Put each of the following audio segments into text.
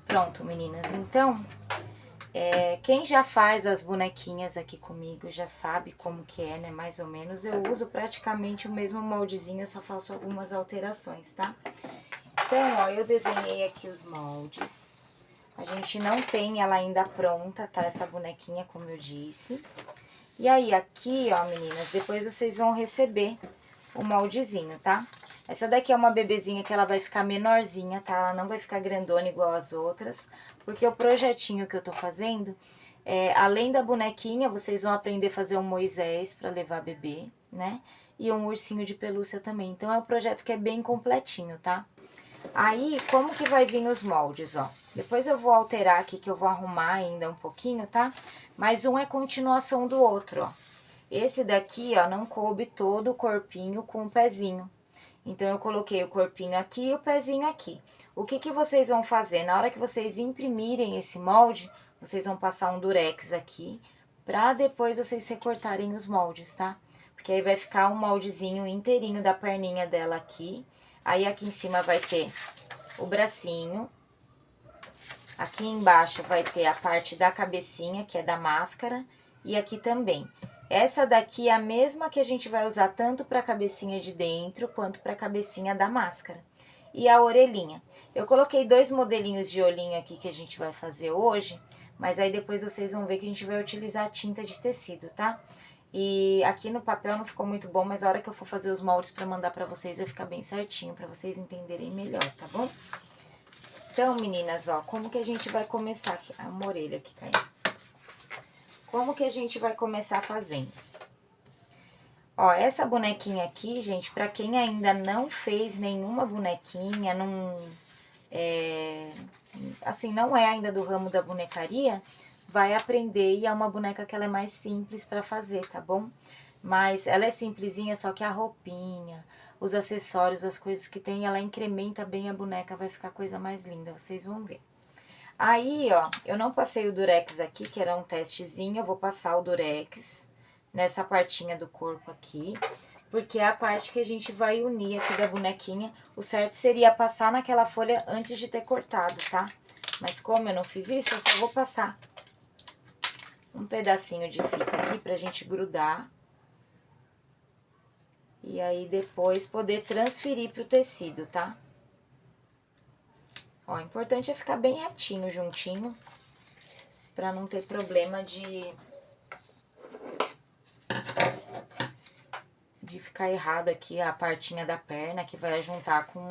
Pronto, meninas, então, quem já faz as bonequinhas aqui comigo já sabe como que é, né, mais ou menos. Eu uso praticamente o mesmo moldezinho, eu só faço algumas alterações, tá? Então, ó, eu desenhei aqui os moldes. A gente não tem ela ainda pronta, tá? Essa bonequinha, como eu disse. E aí, aqui, ó, meninas, depois vocês vão receber o moldezinho, tá? Essa daqui é uma bebezinha que ela vai ficar menorzinha, tá? Ela não vai ficar grandona igual as outras, porque o projetinho que eu tô fazendo, além da bonequinha, vocês vão aprender a fazer um Moisés pra levar bebê, né? E um ursinho de pelúcia também. Então, é um projeto que é bem completinho, tá? Aí, como que vai vir os moldes, ó? Depois eu vou alterar aqui, que eu vou arrumar ainda um pouquinho, tá? Mas um é continuação do outro, ó. Esse daqui, ó, não coube todo o corpinho com o pezinho. Então, eu coloquei o corpinho aqui e o pezinho aqui. O que que vocês vão fazer? Na hora que vocês imprimirem esse molde, vocês vão passar um durex aqui, pra depois vocês recortarem os moldes, tá? Porque aí vai ficar um moldezinho inteirinho da perninha dela aqui. Aí, aqui em cima vai ter o bracinho. Aqui embaixo vai ter a parte da cabecinha, que é da máscara. E aqui também. Essa daqui é a mesma que a gente vai usar tanto para a cabecinha de dentro, quanto para a cabecinha da máscara. E a orelhinha. Eu coloquei 2 modelinhos de olhinho aqui que a gente vai fazer hoje. Mas aí depois vocês vão ver que a gente vai utilizar tinta de tecido, tá? E aqui no papel não ficou muito bom, mas a hora que eu for fazer os moldes para mandar para vocês vai ficar bem certinho, para vocês entenderem melhor, tá bom? Então, meninas, ó, como que a gente vai começar aqui? Ah, uma orelha aqui caindo. Como que a gente vai começar fazendo? Ó, essa bonequinha aqui, gente, pra quem ainda não fez nenhuma bonequinha, assim, não é ainda do ramo da bonecaria, vai aprender e é uma boneca que ela é mais simples pra fazer, tá bom? Mas ela é simplesinha, só que a roupinha, os acessórios, as coisas que tem, ela incrementa bem a boneca, vai ficar coisa mais linda, vocês vão ver. Aí, ó, eu não passei o durex aqui, que era um testezinho, eu vou passar o durex nessa partinha do corpo aqui, porque é a parte que a gente vai unir aqui da bonequinha. O certo seria passar naquela folha antes de ter cortado, tá? Mas como eu não fiz isso, eu só vou passar um pedacinho de fita aqui pra gente grudar. E aí depois poder transferir pro tecido, tá? Ó, o importante é ficar bem retinho, juntinho, pra não ter problema de ficar errado aqui a partinha da perna, que vai juntar com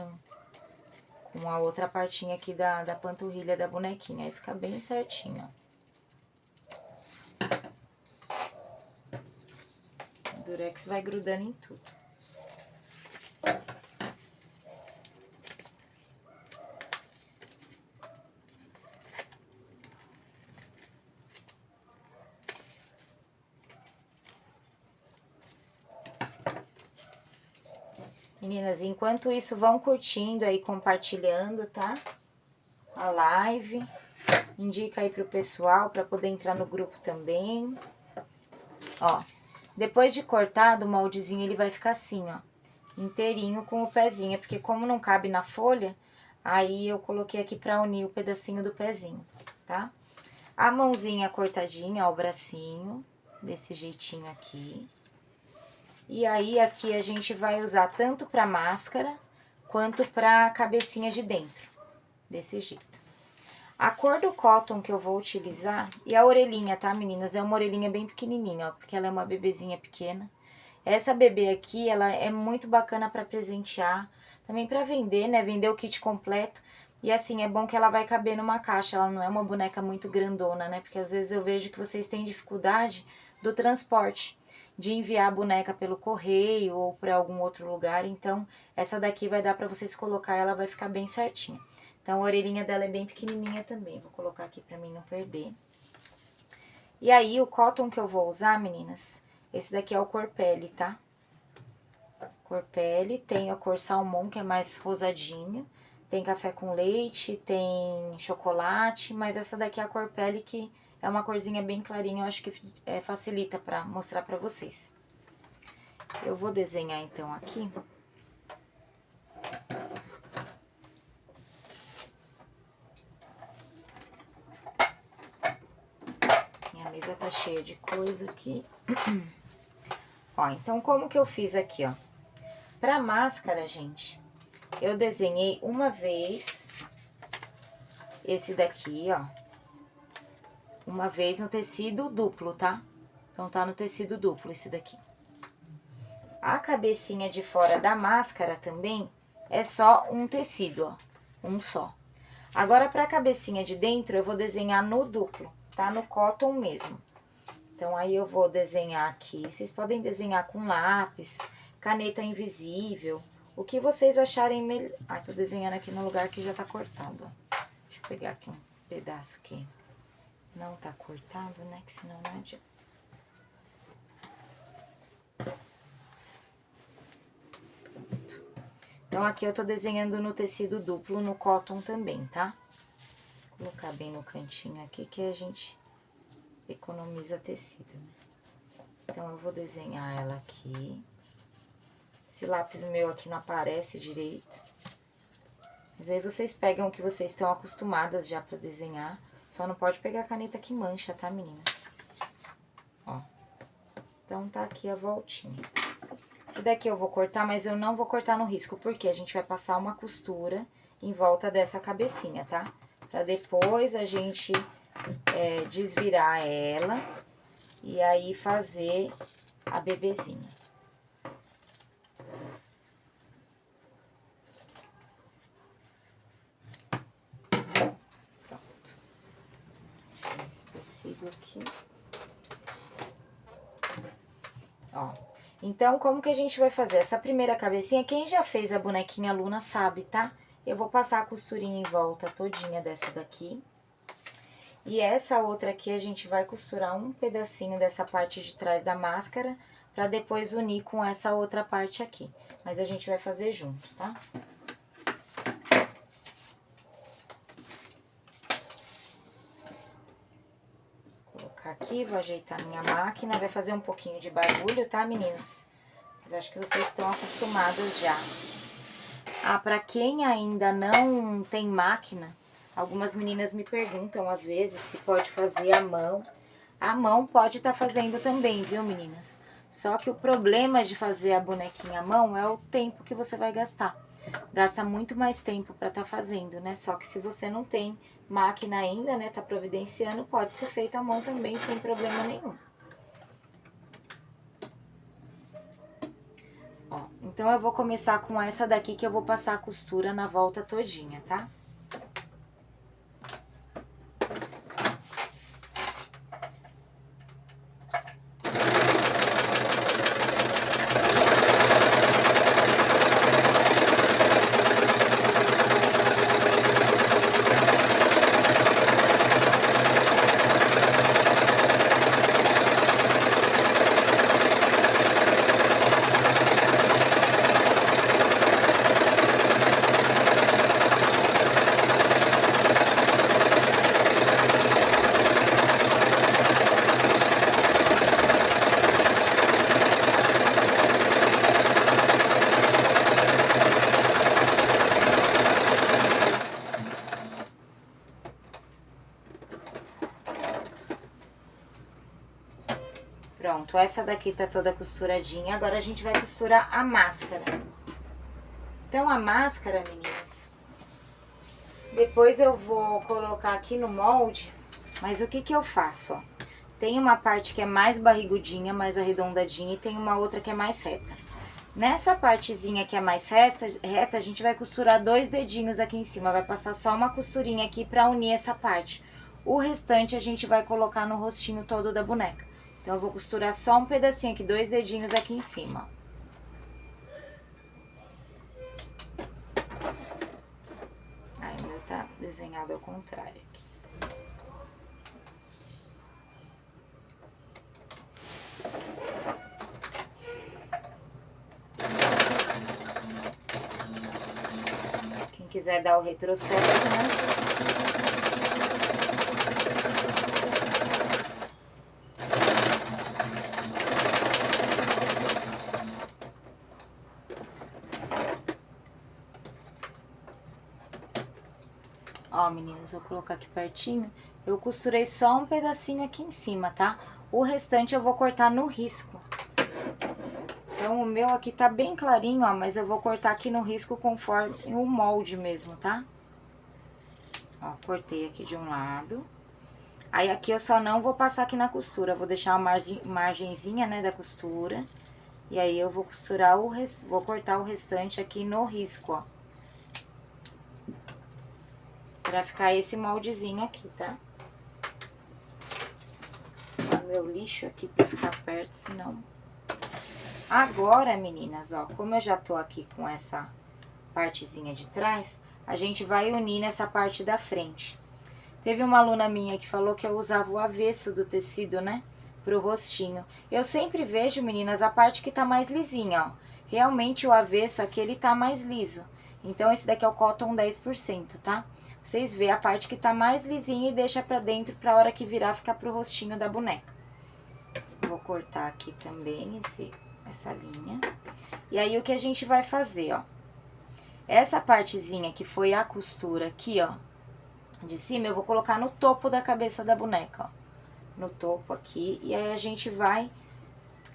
a outra partinha aqui da panturrilha da bonequinha. Aí fica bem certinho, ó. O durex vai grudando em tudo. Meninas, enquanto isso, vão curtindo aí, compartilhando, tá? A live. Indica aí pro pessoal pra poder entrar no grupo também. Ó, depois de cortado, o moldezinho ele vai ficar assim, ó. Inteirinho com o pezinho, porque como não cabe na folha, aí eu coloquei aqui pra unir o pedacinho do pezinho, tá? A mãozinha cortadinha, ó, o bracinho, desse jeitinho aqui. E aí, aqui a gente vai usar tanto pra máscara, quanto pra cabecinha de dentro, desse jeito. A cor do cotton que eu vou utilizar, e a orelhinha, tá, meninas? É uma orelhinha bem pequenininha, ó, porque ela é uma bebezinha pequena. Essa bebê aqui, ela é muito bacana pra presentear, também pra vender, né? Vender o kit completo. E assim, é bom que ela vai caber numa caixa, ela não é uma boneca muito grandona, né? Porque às vezes eu vejo que vocês têm dificuldade do transporte, de enviar a boneca pelo correio ou para algum outro lugar. Então, essa daqui vai dar pra vocês colocar, ela vai ficar bem certinha. Então, a orelhinha dela é bem pequenininha também. Vou colocar aqui pra mim não perder. E aí, o cotton que eu vou usar, meninas, esse daqui é o cor pele, tá? Cor pele, tem a cor salmão, que é mais rosadinho. Tem café com leite, tem chocolate, mas essa daqui é a cor pele, que é uma corzinha bem clarinha, eu acho que facilita pra mostrar pra vocês. Eu vou desenhar então aqui. mesa tá cheia de coisa aqui. Ó, então como que eu fiz aqui, ó? Pra máscara, gente, eu desenhei uma vez esse daqui, ó. Uma vez no tecido duplo, tá? Então, tá no tecido duplo esse daqui. A cabecinha de fora da máscara também é só um tecido, ó. Um só. Agora, pra cabecinha de dentro, eu vou desenhar no duplo, tá? No cotton mesmo. Então, aí eu vou desenhar aqui. Vocês podem desenhar com lápis, caneta invisível, o que vocês acharem melhor. Ai, tô desenhando aqui no lugar que já tá cortado, ó. Deixa eu pegar aqui um pedaço que não tá cortado, né? Que senão não adianta. Pronto. Então, aqui eu tô desenhando no tecido duplo, no cotton também, tá? Vou colocar bem no cantinho aqui que a gente economiza tecido, né? Então, eu vou desenhar ela aqui. Esse lápis meu aqui não aparece direito. Mas aí vocês pegam o que vocês estão acostumadas já pra desenhar. Só não pode pegar a caneta que mancha, tá, meninas? Ó. Então, tá aqui a voltinha. Esse daqui eu vou cortar, mas eu não vou cortar no risco, porque a gente vai passar uma costura em volta dessa cabecinha, tá? Pra depois a gente desvirar ela e aí fazer a bebezinha. Esse tecido aqui. Ó, então, como que a gente vai fazer? Essa primeira cabecinha, quem já fez a bonequinha Luna sabe, tá? Eu vou passar a costurinha em volta todinha dessa daqui. E essa outra aqui, a gente vai costurar um pedacinho dessa parte de trás da máscara, pra depois unir com essa outra parte aqui. Mas a gente vai fazer junto, tá? Aqui, vou ajeitar minha máquina, vai fazer um pouquinho de barulho, tá, meninas? Mas acho que vocês estão acostumadas já. Ah, pra quem ainda não tem máquina, algumas meninas me perguntam às vezes se pode fazer à mão. A mão pode estar fazendo também, viu, meninas? Só que o problema de fazer a bonequinha à mão é o tempo que você vai gastar. Gasta muito mais tempo pra estar fazendo, né? Só que se você não tem máquina ainda, né, tá providenciando, pode ser feito à mão também, sem problema nenhum. Ó, então eu vou começar com essa daqui que eu vou passar a costura na volta todinha, tá? Pronto, essa daqui tá toda costuradinha. Agora a gente vai costurar a máscara. Então, a máscara, meninas, depois eu vou colocar aqui no molde, mas o que que eu faço, ó? Tem uma parte que é mais barrigudinha, mais arredondadinha, e tem uma outra que é mais reta. Nessa partezinha que é mais reta, a gente vai costurar 2 dedinhos aqui em cima, vai passar só uma costurinha aqui pra unir essa parte. O restante a gente vai colocar no rostinho todo da boneca. Então, eu vou costurar só um pedacinho aqui, 2 dedinhos aqui em cima, ó. Ai, o meu tá desenhado ao contrário aqui. Quem quiser dar o retrocesso, né? Ó, meninas, vou colocar aqui pertinho. eu costurei só um pedacinho aqui em cima, tá? O restante eu vou cortar no risco. Então, o meu aqui tá bem clarinho, ó, mas eu vou cortar aqui no risco conforme o molde mesmo, tá? Ó, cortei aqui de um lado. Aí, aqui eu só não vou passar aqui na costura, vou deixar uma margenzinha, né, da costura. E aí, eu vou costurar vou cortar o restante aqui no risco, ó. Pra ficar esse moldezinho aqui, tá? O meu lixo aqui pra ficar perto, senão... Agora, meninas, ó, como eu já tô aqui com essa partezinha de trás, a gente vai unir nessa parte da frente. Teve uma aluna minha que falou que eu usava o avesso do tecido, né, pro rostinho. Eu sempre vejo, meninas, a parte que tá mais lisinha, ó. Realmente o avesso aqui, ele tá mais liso. Então, esse daqui é o cotton 10%, tá? Vocês vê a parte que tá mais lisinha e deixa pra dentro pra hora que virar ficar pro rostinho da boneca. Vou cortar aqui também essa linha. E aí, o que a gente vai fazer, ó. Essa partezinha que foi a costura aqui, ó, de cima, eu vou colocar no topo da cabeça da boneca, ó. No topo aqui. E aí, a gente vai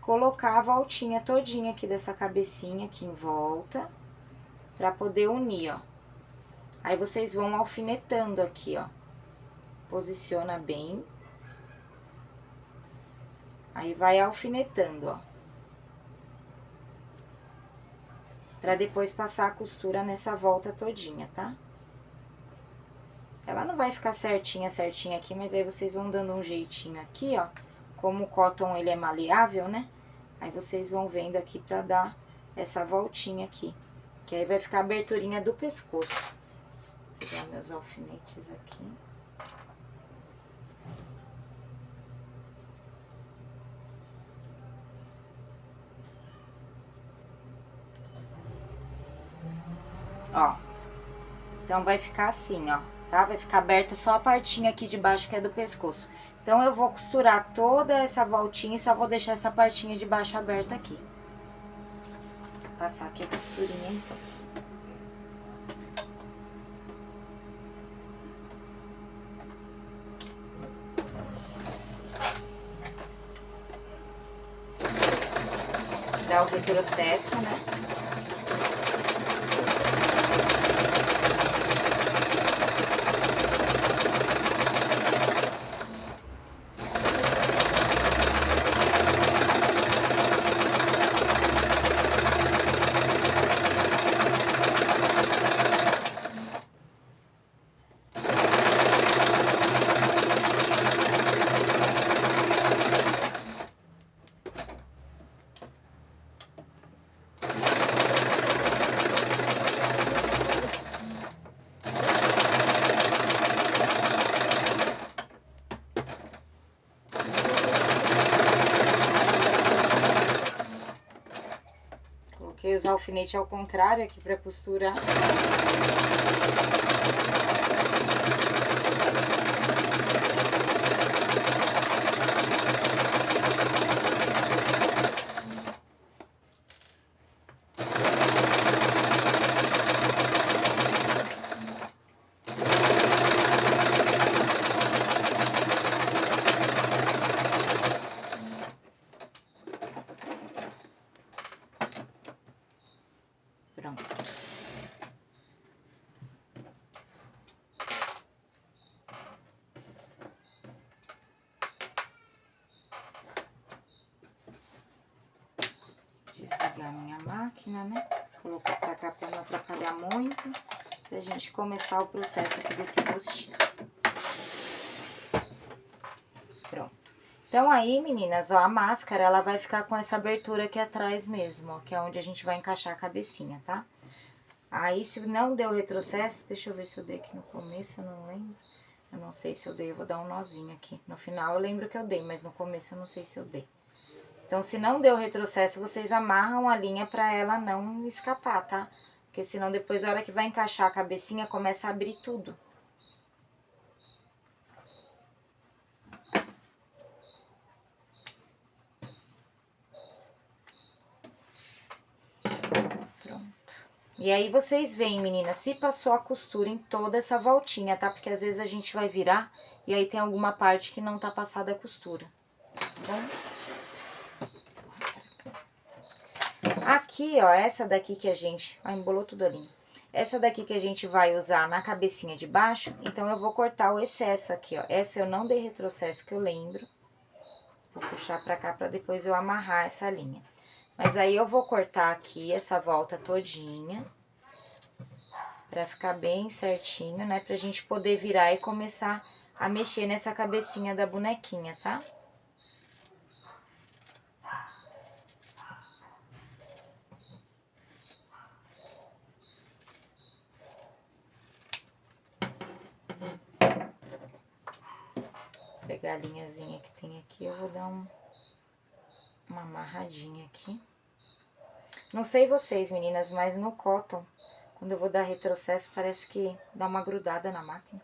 colocar a voltinha todinha aqui dessa cabecinha aqui em volta, pra poder unir, ó. Aí, vocês vão alfinetando aqui, ó. Posiciona bem. Aí, vai alfinetando, ó. Pra depois passar a costura nessa volta todinha, tá? Ela não vai ficar certinha aqui, mas aí vocês vão dando um jeitinho aqui, ó. Como o cotton, ele é maleável, né? Aí vocês vão vendo aqui pra dar essa voltinha aqui. Que aí vai ficar a aberturinha do pescoço. Vou pegar meus alfinetes aqui. Ó. Então, vai ficar assim, ó, tá? Vai ficar aberta só a partinha aqui de baixo, que é do pescoço. Então, eu vou costurar toda essa voltinha e só vou deixar essa partinha de baixo aberta aqui. Vou passar aqui a costurinha, então. Dá o retrocesso, né? Coloquei os alfinetes ao contrário aqui pra costurar. Pronto. Desligar minha máquina, né? Colocar pra cá pra não atrapalhar muito. Pra gente começar o processo aqui desse rostinho. Pronto. Então, aí, meninas, ó, a máscara, ela vai ficar com essa abertura aqui atrás mesmo, ó, que é onde a gente vai encaixar a cabecinha, tá? Aí, se não deu retrocesso, deixa eu ver se eu dei aqui no começo, eu não lembro. Eu não sei se eu dei, eu vou dar um nozinho aqui. No final, eu lembro que eu dei, mas no começo eu não sei se eu dei. Então, se não deu retrocesso, vocês amarram a linha pra ela não escapar, tá? Porque senão, depois, na hora que vai encaixar a cabecinha, começa a abrir tudo. E aí, vocês veem, meninas, se passou a costura em toda essa voltinha, tá? Porque às vezes a gente vai virar e aí tem alguma parte que não tá passada a costura, tá bom? Aqui, ó, essa daqui que a gente... Ah, embolou tudo ali. Essa daqui que a gente vai usar na cabecinha de baixo, então eu vou cortar o excesso aqui, ó. Essa eu não dei retrocesso, que eu lembro. Vou puxar pra cá pra depois eu amarrar essa linha. Mas aí eu vou cortar aqui essa volta todinha, pra ficar bem certinho, né? Pra gente poder virar e começar a mexer nessa cabecinha da bonequinha, tá? Vou pegar a linhazinha que tem aqui, eu vou dar uma amarradinha aqui. Não sei vocês, meninas, mas no cotton, quando eu vou dar retrocesso, parece que dá uma grudada na máquina.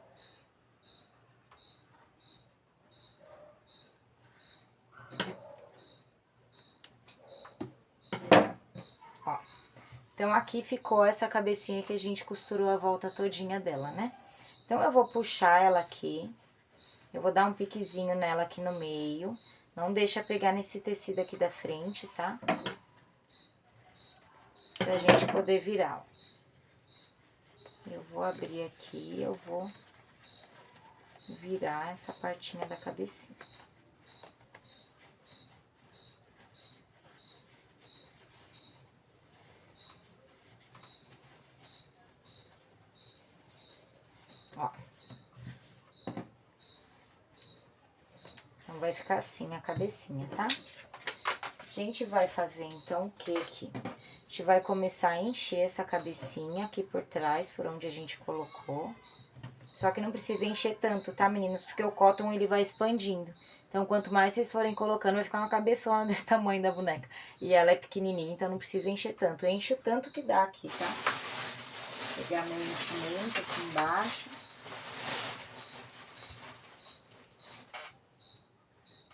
Ó, então aqui ficou essa cabecinha que a gente costurou a volta todinha dela, né? Então eu vou puxar ela aqui, eu vou dar um piquezinho nela aqui no meio, não deixa pegar nesse tecido aqui da frente, tá? Pra gente poder virar, ó. Eu vou abrir aqui, eu vou virar essa partinha da cabecinha. Ó. Então, vai ficar assim a cabecinha, tá? A gente vai fazer, então, o que aqui? A gente vai começar a encher essa cabecinha aqui por trás, por onde a gente colocou. Só que não precisa encher tanto, tá, meninas? Porque o cotton, ele vai expandindo. Então, quanto mais vocês forem colocando, vai ficar uma cabeçona desse tamanho da boneca. E ela é pequenininha, então não precisa encher tanto. Eu encho o tanto que dá aqui, tá? Vou pegar meu enchimento aqui embaixo.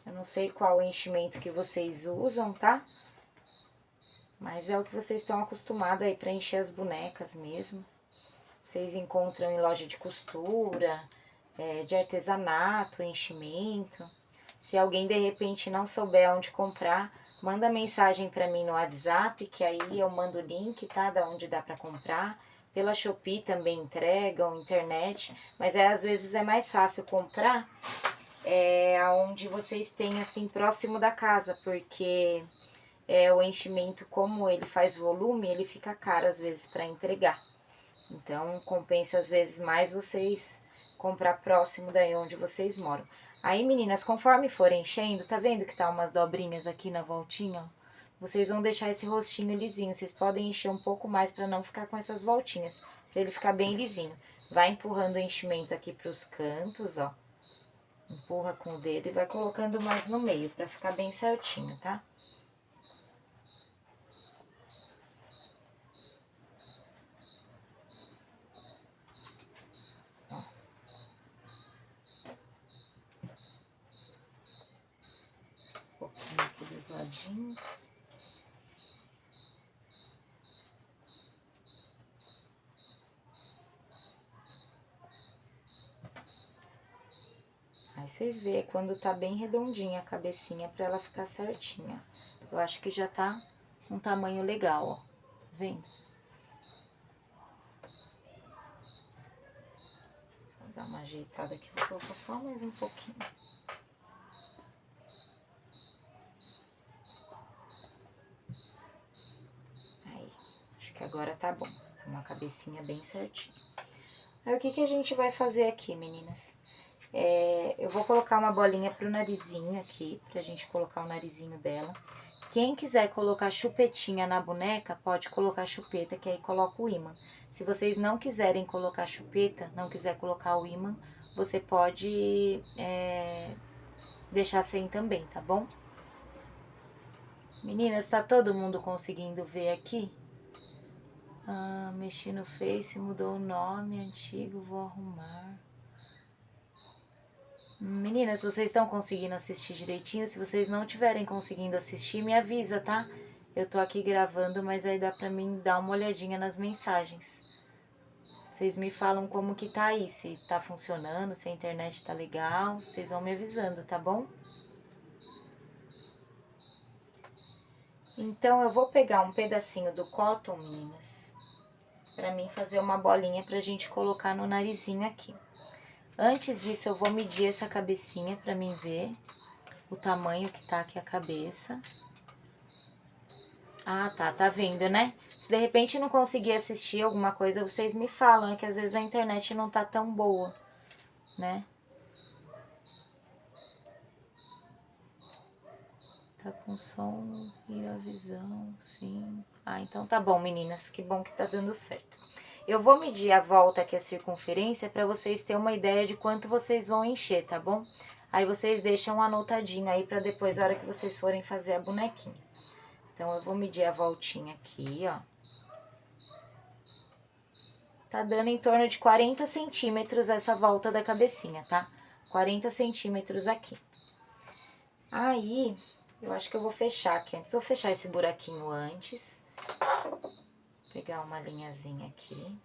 Eu não sei qual enchimento que vocês usam, tá? Mas é o que vocês estão acostumados aí pra encher as bonecas mesmo. Vocês encontram em loja de costura, de artesanato, enchimento. Se alguém de repente não souber onde comprar, manda mensagem pra mim no WhatsApp, que aí eu mando o link, tá? Da onde dá pra comprar. Pela Shopee também entregam, internet. Mas às vezes é mais fácil comprar aonde vocês têm assim próximo da casa, porque o enchimento, como ele faz volume, ele fica caro às vezes para entregar. Então compensa às vezes mais vocês comprar próximo daí onde vocês moram. Aí, meninas, conforme for enchendo, tá vendo que tá umas dobrinhas aqui na voltinha? Vocês vão deixar esse rostinho lisinho. Vocês podem encher um pouco mais para não ficar com essas voltinhas, para ele ficar bem lisinho. Vai empurrando o enchimento aqui pros cantos, ó. Empurra com o dedo e vai colocando mais no meio, pra ficar bem certinho, tá? Ó. Um pouquinho aqui dos ladinhos. Aí vocês veem quando tá bem redondinha a cabecinha pra ela ficar certinha. Eu acho que já tá um tamanho legal, ó. Tá vendo? Só dar uma ajeitada aqui, vou colocar só mais um pouquinho. Aí, acho que agora tá bom. Tá uma cabecinha bem certinha. Aí o que a gente vai fazer aqui, meninas? Eu vou colocar uma bolinha pro narizinho aqui, pra gente colocar o narizinho dela. Quem quiser colocar chupetinha na boneca, pode colocar chupeta, que aí coloca o ímã. Se vocês não quiserem colocar chupeta, não quiser colocar o ímã, você pode deixar sem também, tá bom? Meninas, tá todo mundo conseguindo ver aqui? Ah, mexi no Face, mudou o nome antigo, vou arrumar. Meninas, vocês estão conseguindo assistir direitinho? Se vocês não estiverem conseguindo assistir, me avisa, tá? Eu tô aqui gravando, mas aí dá pra mim dar uma olhadinha nas mensagens. Vocês me falam como que tá aí, se tá funcionando, se a internet tá legal, vocês vão me avisando, tá bom? Então, eu vou pegar um pedacinho do cotton, meninas, pra mim fazer uma bolinha pra gente colocar no narizinho aqui. Antes disso, eu vou medir essa cabecinha pra mim ver o tamanho que tá aqui a cabeça. Ah, tá vendo, né? Se de repente não conseguir assistir alguma coisa, vocês me falam, é que às vezes a internet não tá tão boa, né? Tá com som e a visão, sim. Ah, então tá bom, meninas, que bom que tá dando certo. Eu vou medir a volta aqui, a circunferência, pra vocês terem uma ideia de quanto vocês vão encher, tá bom? Aí vocês deixam anotadinho aí pra depois, a hora que vocês forem fazer a bonequinha. Então, eu vou medir a voltinha aqui, ó. Tá dando em torno de 40 centímetros essa volta da cabecinha, tá? 40 centímetros aqui. Aí, eu acho que eu vou fechar aqui antes. Vou fechar esse buraquinho antes. Pegar uma linhazinha aqui.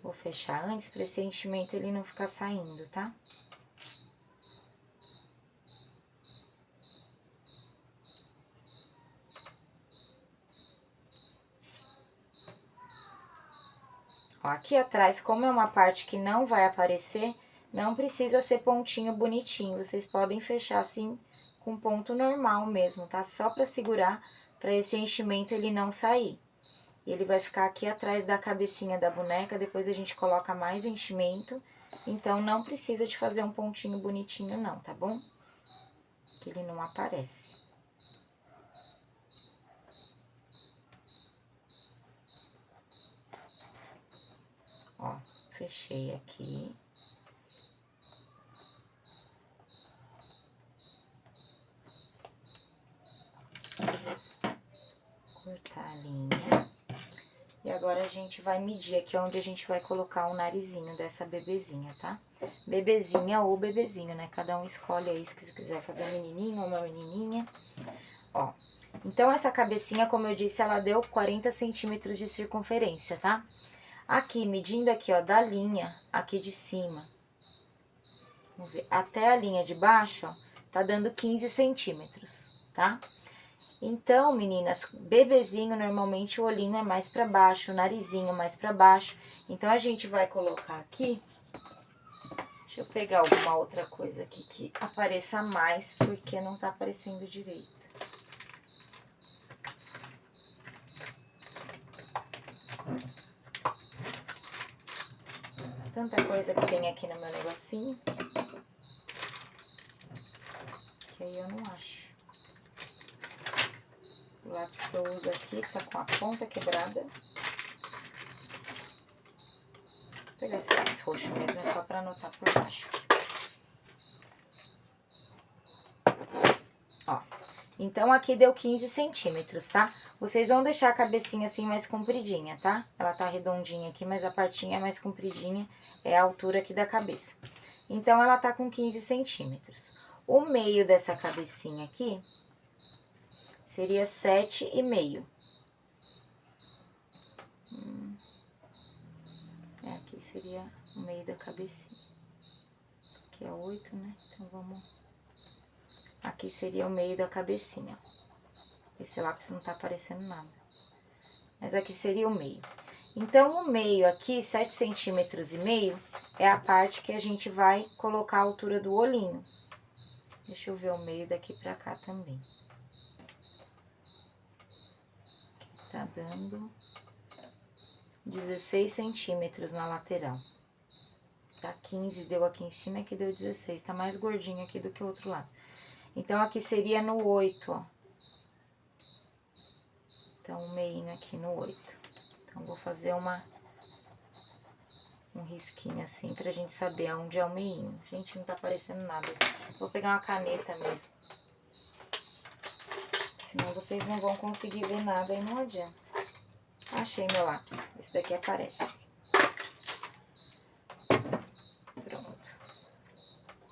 Vou fechar antes para esse enchimento ele não ficar saindo, tá? Ó, aqui atrás, como é uma parte que não vai aparecer, não precisa ser pontinho bonitinho. Vocês podem fechar assim com ponto normal mesmo, tá? Só para segurar, para esse enchimento ele não sair. E ele vai ficar aqui atrás da cabecinha da boneca, depois a gente coloca mais enchimento. Então, não precisa de fazer um pontinho bonitinho não, tá bom? Que ele não aparece. Ó, fechei aqui. Cortar a linha. E agora a gente vai medir aqui onde a gente vai colocar o narizinho dessa bebezinha, tá? Bebezinha ou bebezinho, né? Cada um escolhe aí se quiser fazer um menininho ou uma menininha. Ó, então essa cabecinha, como eu disse, ela deu 40 centímetros de circunferência, tá? Aqui, medindo aqui, ó, da linha aqui de cima, vamos ver, até a linha de baixo, ó, tá dando 15 centímetros, tá? Então, meninas, bebezinho, normalmente o olhinho é mais pra baixo, o narizinho mais pra baixo. Então, a gente vai colocar aqui, deixa eu pegar alguma outra coisa aqui que apareça mais, porque não tá aparecendo direito. Tanta coisa que tem aqui no meu negocinho, que aí eu não acho. O lápis que eu uso aqui tá com a ponta quebrada. Vou pegar esse lápis roxo mesmo, é só pra anotar por baixo. Ó, então aqui deu 15 centímetros, tá? Vocês vão deixar a cabecinha assim mais compridinha, tá? Ela tá redondinha aqui, mas a partinha mais compridinha é a altura aqui da cabeça. Então, ela tá com 15 centímetros. O meio dessa cabecinha aqui seria 7,5. Aqui seria o meio da cabecinha. Aqui é 8, né? Então, vamos... Aqui seria o meio da cabecinha, ó. Esse lápis não tá aparecendo nada. Mas aqui seria o meio. Então, o meio aqui, 7,5 centímetros, é a parte que a gente vai colocar a altura do olhinho. Deixa eu ver o meio daqui pra cá também. Aqui tá dando 16 centímetros na lateral. Tá 15, deu aqui em cima, aqui deu 16. Tá mais gordinho aqui do que o outro lado. Então, aqui seria no 8, ó. Então, o meinho aqui no 8. Então, vou fazer um risquinho assim pra gente saber aonde é o meinho. Gente, não tá aparecendo nada. Vou pegar uma caneta mesmo. Senão vocês não vão conseguir ver nada e não adianta. Achei meu lápis. Esse daqui aparece. Pronto.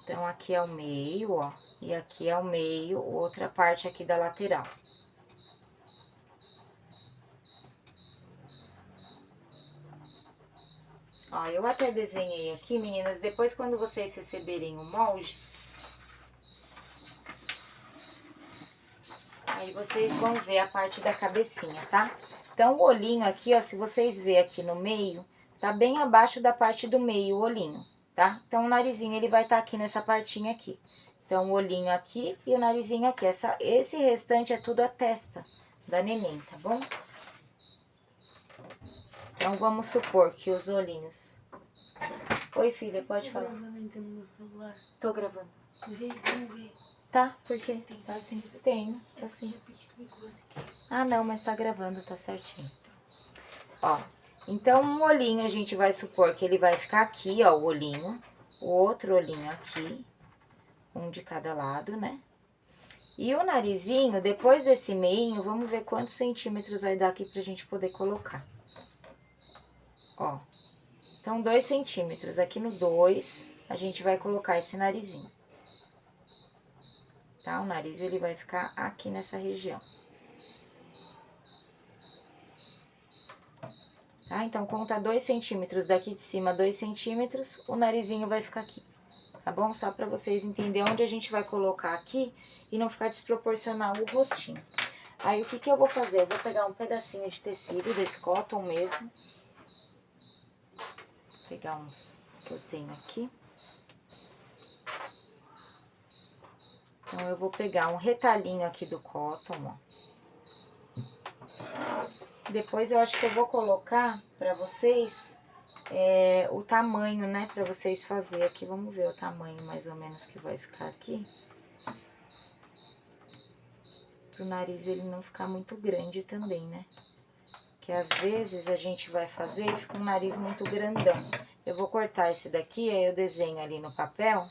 Então, aqui é o meio, ó. E aqui é o meio, outra parte aqui da lateral. Ó, eu até desenhei aqui, meninas, depois quando vocês receberem o molde, aí vocês vão ver a parte da cabecinha, tá? Então, o olhinho aqui, ó, se vocês verem aqui no meio, tá bem abaixo da parte do meio, o olhinho, tá? Então, o narizinho, ele vai estar aqui nessa partinha aqui. Então, o olhinho aqui e o narizinho aqui. Esse restante é tudo a testa da neném, tá bom? Então, vamos supor que os olhinhos... Oi, filha, pode falar. Tô gravando ainda no meu celular. Tô gravando. Vamos ver. Tá, por quê? Tá sim. Tenho, tá sim. Ah, não, mas tá gravando, tá certinho. Ó, então um olhinho a gente vai supor que ele vai ficar aqui, ó, o olhinho. O outro olhinho aqui, um de cada lado, né? E o narizinho, depois desse meinho, vamos ver quantos centímetros vai dar aqui pra gente poder colocar. Ó, então 2 centímetros. Aqui no 2, a gente vai colocar esse narizinho. Tá? O nariz, ele vai ficar aqui nessa região. Tá? Então, conta 2 centímetros daqui de cima, 2 centímetros, o narizinho vai ficar aqui. Tá bom? Só pra vocês entenderem onde a gente vai colocar aqui e não ficar desproporcional o rostinho. Aí, o que que eu vou fazer? Eu vou pegar um pedacinho de tecido, desse cotton mesmo. Vou pegar uns que eu tenho aqui. Então, eu vou pegar um retalhinho aqui do cotton, ó. Depois eu acho que eu vou colocar pra vocês o tamanho, né? Pra vocês fazerem aqui. Vamos ver o tamanho mais ou menos que vai ficar aqui. Pro nariz ele não ficar muito grande também, né? Que às vezes a gente vai fazer e fica um nariz muito grandão. Eu vou cortar esse daqui, aí eu desenho ali no papel.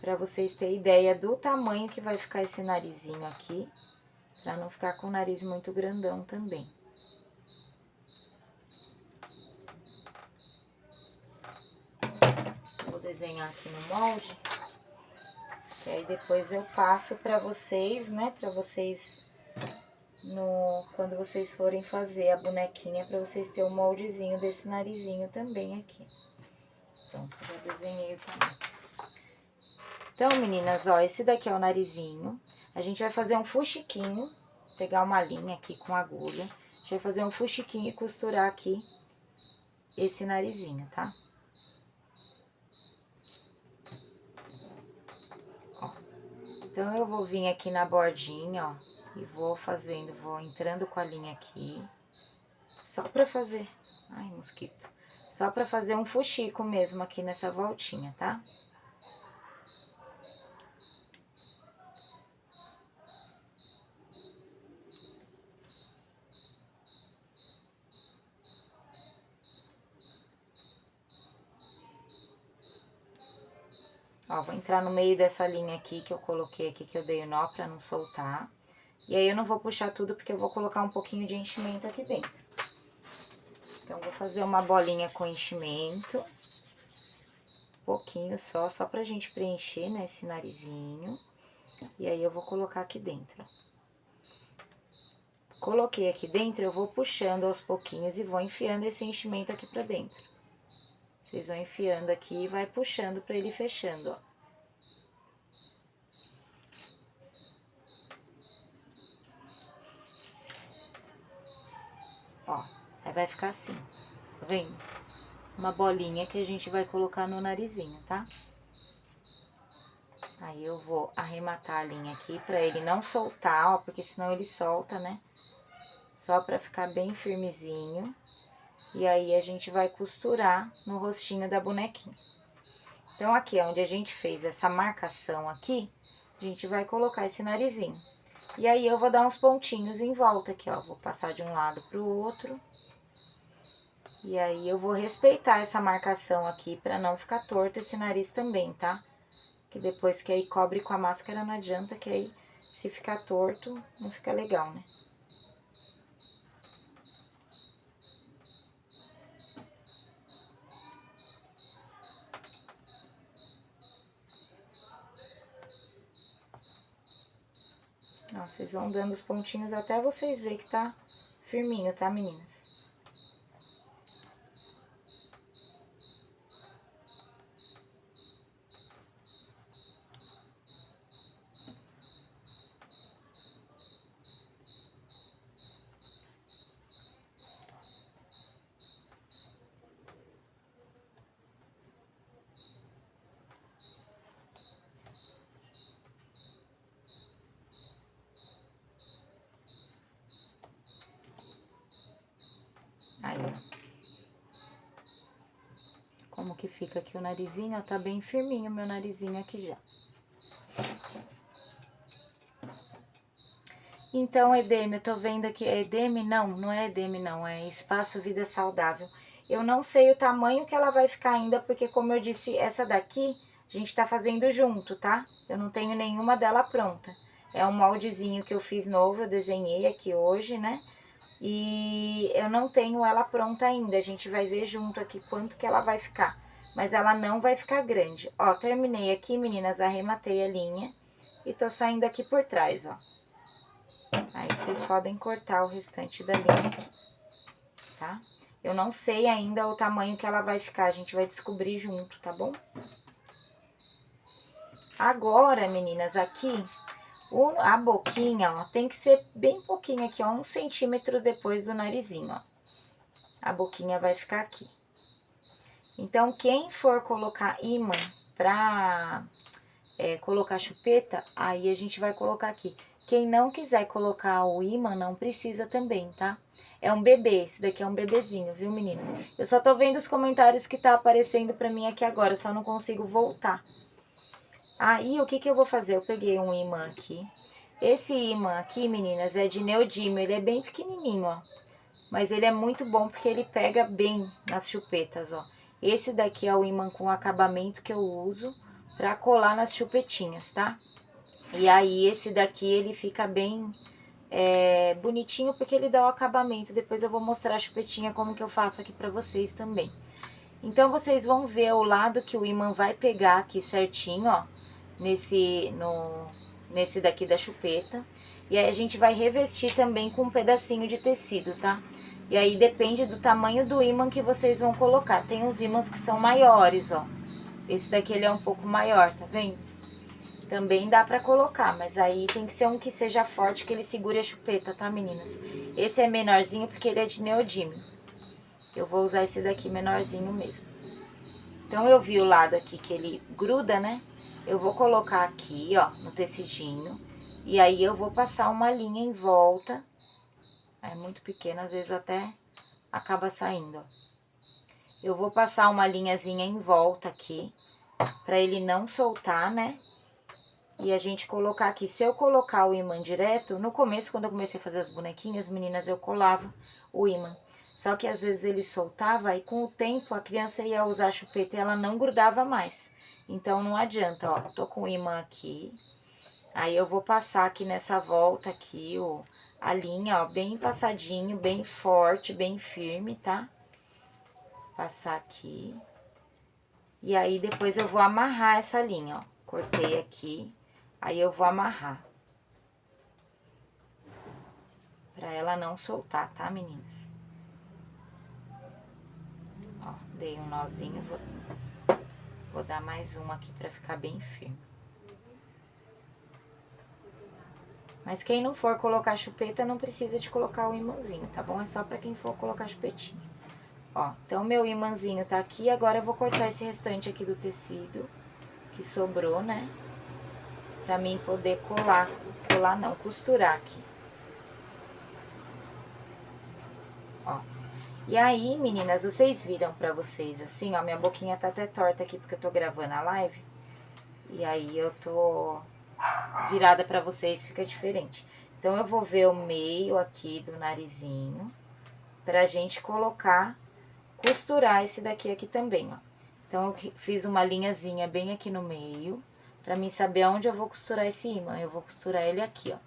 Pra vocês terem ideia do tamanho que vai ficar esse narizinho aqui. Pra não ficar com o nariz muito grandão também. Vou desenhar aqui no molde. E aí depois eu passo pra vocês, né? Pra vocês, quando vocês forem fazer a bonequinha, pra vocês terem o moldezinho desse narizinho também aqui. Pronto, já desenhei o tamanho. Então, meninas, ó, esse daqui é o narizinho. A gente vai fazer um fuxiquinho, pegar uma linha aqui com agulha. A gente vai fazer um fuxiquinho e costurar aqui esse narizinho, tá? Ó. Então, eu vou vir aqui na bordinha, ó, e vou fazendo, vou entrando com a linha aqui. Só pra fazer... Ai, mosquito. Só pra fazer um fuxico mesmo aqui nessa voltinha, tá? Ó, vou entrar no meio dessa linha aqui que eu coloquei aqui, que eu dei o nó pra não soltar. E aí eu não vou puxar tudo porque eu vou colocar um pouquinho de enchimento aqui dentro. Então, vou fazer uma bolinha com enchimento. Pouquinho só pra gente preencher, né, esse narizinho. E aí eu vou colocar aqui dentro. Coloquei aqui dentro, eu vou puxando aos pouquinhos e vou enfiando esse enchimento aqui pra dentro. Vocês vão enfiando aqui e vai puxando pra ele ir fechando, ó. Ó, aí vai ficar assim, tá vendo? Uma bolinha que a gente vai colocar no narizinho, tá? Aí eu vou arrematar a linha aqui pra ele não soltar, ó, porque senão ele solta, né? Só pra ficar bem firmezinho. E aí a gente vai costurar no rostinho da bonequinha. Então, aqui onde a gente fez essa marcação aqui, a gente vai colocar esse narizinho. E aí eu vou dar uns pontinhos em volta aqui, ó. Vou passar de um lado pro outro. E aí eu vou respeitar essa marcação aqui pra não ficar torto esse nariz também, tá? Que depois que aí cobre com a máscara não adianta, que aí se ficar torto não fica legal, né? vocês vão dando os pontinhos até vocês verem que tá firminho, tá, meninas? Aí, ó. Como que fica aqui o narizinho, ó, tá bem firminho o meu narizinho aqui já. Então, edema, eu tô vendo aqui, é edema? Não, não é edema não, é Espaço Vida Saudável. Eu não sei o tamanho que ela vai ficar ainda, porque como eu disse, essa daqui a gente tá fazendo junto, tá? Eu não tenho nenhuma dela pronta. É um moldezinho que eu fiz novo, eu desenhei aqui hoje, né? E eu não tenho ela pronta ainda, a gente vai ver junto aqui quanto que ela vai ficar. Mas ela não vai ficar grande. Ó, terminei aqui, meninas, arrematei a linha e tô saindo aqui por trás, ó. Aí vocês podem cortar o restante da linha aqui, tá? Eu não sei ainda o tamanho que ela vai ficar, a gente vai descobrir junto, tá bom? Agora, meninas, aqui... A boquinha, ó, tem que ser bem pouquinho aqui, ó, 1 centímetro depois do narizinho, ó. A boquinha vai ficar aqui. Então, quem for colocar ímã pra colocar chupeta, aí a gente vai colocar aqui. Quem não quiser colocar o ímã, não precisa também, tá? É um bebê, esse daqui é um bebezinho, viu, meninas? Eu só tô vendo os comentários que tá aparecendo pra mim aqui agora, eu só não consigo voltar. Aí, o que que eu vou fazer? Eu peguei um ímã aqui. Esse ímã aqui, meninas, é de neodímio. Ele é bem pequenininho, ó. Mas ele é muito bom porque ele pega bem nas chupetas, ó. Esse daqui é o ímã com acabamento que eu uso pra colar nas chupetinhas, tá? E aí, esse daqui, ele fica bem bonitinho porque ele dá o acabamento. Depois eu vou mostrar a chupetinha como que eu faço aqui pra vocês também. Então, vocês vão ver o lado que o ímã vai pegar aqui certinho, ó. Nesse daqui da chupeta. E aí a gente vai revestir também com um pedacinho de tecido, tá? E aí depende do tamanho do ímã que vocês vão colocar. Tem uns ímãs que são maiores, ó. Esse daqui ele é um pouco maior, tá vendo? Também dá pra colocar, mas aí tem que ser um que seja forte, que ele segure a chupeta, tá, meninas? Esse é menorzinho porque ele é de neodímio. Eu vou usar esse daqui menorzinho mesmo. Então, eu vi o lado aqui que ele gruda, né? Eu vou colocar aqui, ó, no tecidinho. E aí, eu vou passar uma linha em volta. É muito pequena, às vezes até acaba saindo, ó. Eu vou passar uma linhazinha em volta aqui, pra ele não soltar, né? E a gente colocar aqui. Se eu colocar o ímã direto, no começo, quando eu comecei a fazer as bonequinhas, meninas, eu colava o ímã. Só que às vezes ele soltava e com o tempo a criança ia usar a chupeta e ela não grudava mais. Então não adianta, ó. Tô com o ímã aqui. Aí eu vou passar aqui nessa volta aqui, ó, a linha, ó, bem passadinho, bem forte, bem firme, tá? Passar aqui. E aí depois eu vou amarrar essa linha, ó. Cortei aqui. Aí eu vou amarrar. Pra ela não soltar, tá, meninas? Ó, dei um nozinho, vou dar mais uma aqui pra ficar bem firme. Mas quem não for colocar chupeta, não precisa de colocar o imãzinho, tá bom? É só pra quem for colocar chupetinha. Ó, então meu imãzinho tá aqui, agora eu vou cortar esse restante aqui do tecido que sobrou, né? Pra mim poder colar não, costurar aqui. Ó. E aí, meninas, vocês viram pra vocês, assim, ó, minha boquinha tá até torta aqui porque eu tô gravando a live. E aí eu tô virada pra vocês, fica diferente. Então, eu vou ver o meio aqui do narizinho pra gente colocar, costurar esse daqui aqui também, ó. Então, eu fiz uma linhazinha bem aqui no meio, pra mim saber aonde eu vou costurar esse ímã. Eu vou costurar ele aqui, ó.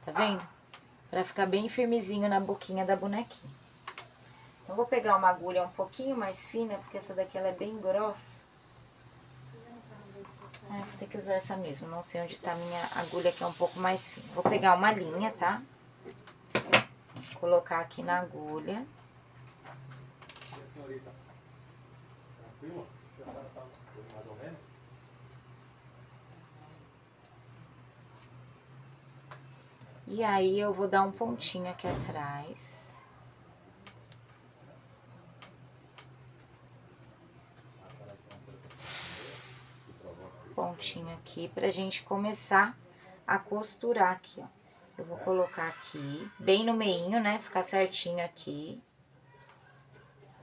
Tá vendo? Pra ficar bem firmezinho na boquinha da bonequinha. Então, vou pegar uma agulha um pouquinho mais fina, porque essa daqui ela é bem grossa. Vou ter que usar essa mesmo, não sei onde tá a minha agulha, que é um pouco mais fina. Vou pegar uma linha, tá? Colocar aqui na agulha. Senhorita, tranquilo? A senhora tá mais ou menos? E aí eu vou dar um pontinho aqui atrás. Pontinho aqui pra gente começar a costurar aqui, ó. Eu vou colocar aqui, bem no meinho, né? Ficar certinho aqui.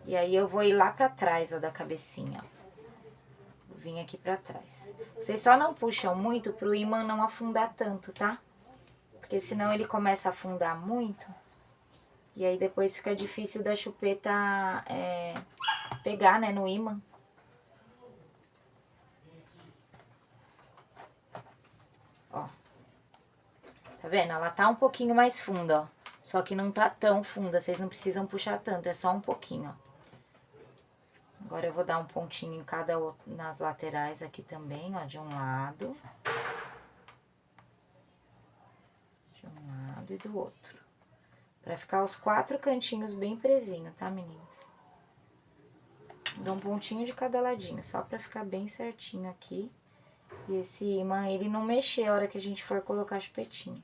E aí eu vou ir lá pra trás, ó, da cabecinha, ó. Vou vir aqui pra trás. Vocês só não puxam muito pro ímã não afundar tanto, tá? Porque senão ele começa a afundar muito. E aí depois fica difícil da chupeta pegar, né, no ímã. Ó. Tá vendo? Ela tá um pouquinho mais funda, ó. Só que não tá tão funda, vocês não precisam puxar tanto, é só um pouquinho, ó. Agora eu vou dar um pontinho em nas laterais aqui também, ó, de um lado. De um lado e do outro. Pra ficar os 4 cantinhos bem presinho, tá, meninas? Dou um pontinho de cada ladinho, só pra ficar bem certinho aqui. E esse ímã, ele não mexer a hora que a gente for colocar a chupetinha.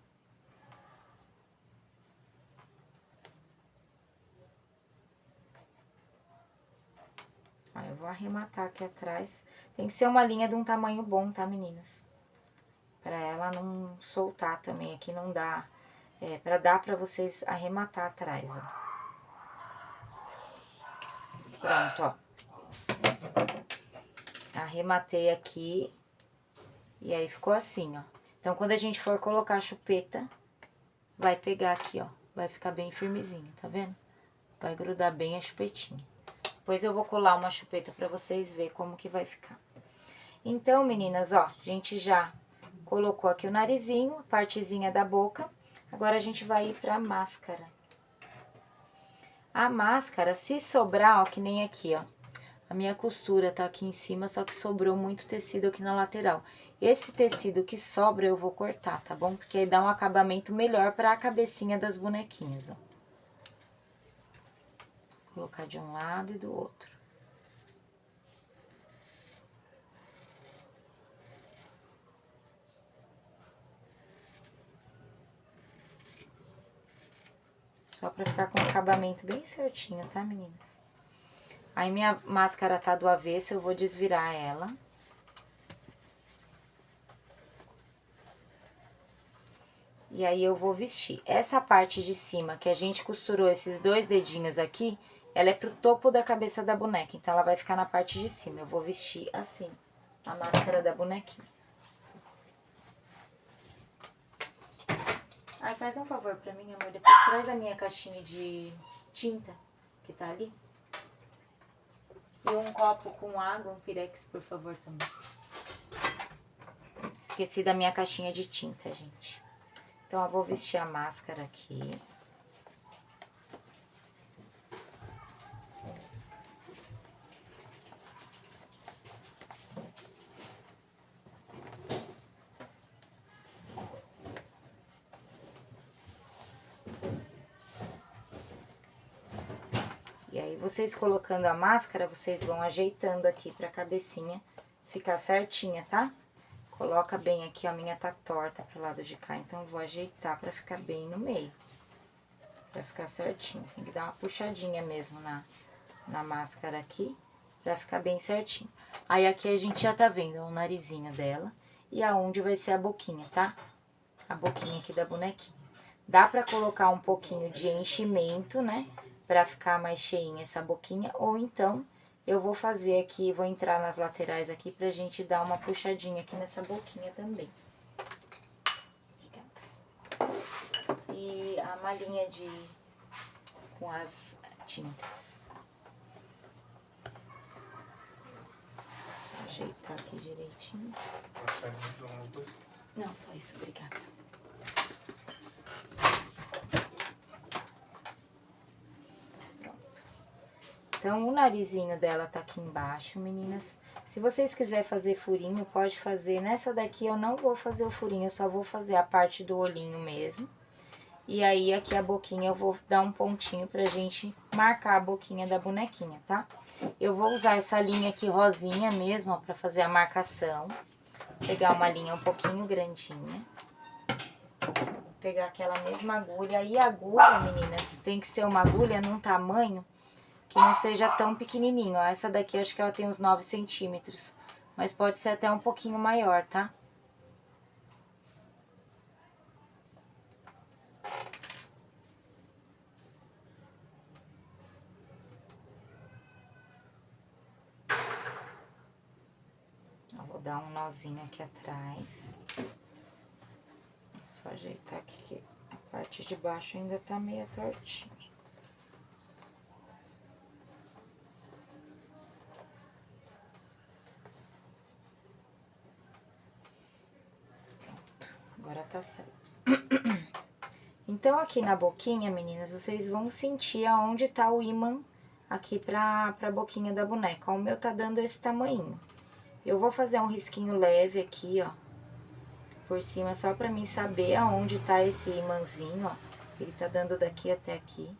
Aí eu vou arrematar aqui atrás. Tem que ser uma linha de um tamanho bom, tá, meninas? Pra ela não soltar também. Aqui não dá. Pra dar pra vocês arrematar atrás, ó. Pronto, ó. Arrematei aqui. E aí ficou assim, ó. Então, quando a gente for colocar a chupeta, vai pegar aqui, ó. Vai ficar bem firmezinho, tá vendo? Vai grudar bem a chupetinha. Depois eu vou colar uma chupeta pra vocês verem como que vai ficar. Então, meninas, ó, a gente já colocou aqui o narizinho, a partezinha da boca. Agora a gente vai ir pra máscara. A máscara, se sobrar, ó, que nem aqui, ó. A minha costura tá aqui em cima, só que sobrou muito tecido aqui na lateral. Esse tecido que sobra eu vou cortar, tá bom? Porque aí dá um acabamento melhor pra cabecinha das bonequinhas, ó. Colocar de um lado e do outro. Só pra ficar com o acabamento bem certinho, tá, meninas? Aí minha máscara tá do avesso, eu vou desvirar ela. E aí eu vou vestir. Essa parte de cima que a gente costurou esses 2 dedinhos aqui, ela é pro topo da cabeça da boneca. Então ela vai ficar na parte de cima. Eu vou vestir assim, a máscara da bonequinha. Ai, faz um favor pra mim, amor. Depois traz a minha caixinha de tinta que tá ali. E um copo com água, um pirex, por favor, também. Esqueci da minha caixinha de tinta, gente. Então, eu vou vestir a máscara aqui. E aí, vocês colocando a máscara, vocês vão ajeitando aqui pra cabecinha ficar certinha, tá? Coloca bem aqui, ó, a minha tá torta pro lado de cá, então eu vou ajeitar pra ficar bem no meio. Pra ficar certinho. Tem que dar uma puxadinha mesmo na máscara aqui, pra ficar bem certinho. Aí aqui a gente já tá vendo ó, o narizinho dela e aonde vai ser a boquinha, tá? A boquinha aqui da bonequinha. Dá pra colocar um pouquinho de enchimento, né? Pra ficar mais cheinha essa boquinha, ou então eu vou fazer aqui, vou entrar nas laterais aqui pra gente dar uma puxadinha aqui nessa boquinha também. Obrigada. E a malinha com as tintas. Só ajeitar aqui direitinho. Não, só isso, obrigada. Então, o narizinho dela tá aqui embaixo, meninas. Se vocês quiserem fazer furinho, pode fazer. Nessa daqui eu não vou fazer o furinho, eu só vou fazer a parte do olhinho mesmo. E aí, aqui a boquinha eu vou dar um pontinho pra gente marcar a boquinha da bonequinha, tá? Eu vou usar essa linha aqui rosinha mesmo, ó, pra fazer a marcação. Pegar uma linha um pouquinho grandinha. Pegar aquela mesma agulha. E a agulha, meninas, tem que ser uma agulha num tamanho que não seja tão pequenininho, ó. Essa daqui eu acho que ela tem uns 9 centímetros, mas pode ser até um pouquinho maior, tá? Eu vou dar um nozinho aqui atrás. É só ajeitar aqui que a parte de baixo ainda tá meio tortinha. Agora tá certo. Então, aqui na boquinha, meninas, vocês vão sentir aonde tá o ímã aqui pra boquinha da boneca. Ó, o meu tá dando esse tamanho. Eu vou fazer um risquinho leve aqui, ó, por cima, só pra mim saber aonde tá esse imãzinho, ó. Ele tá dando daqui até aqui.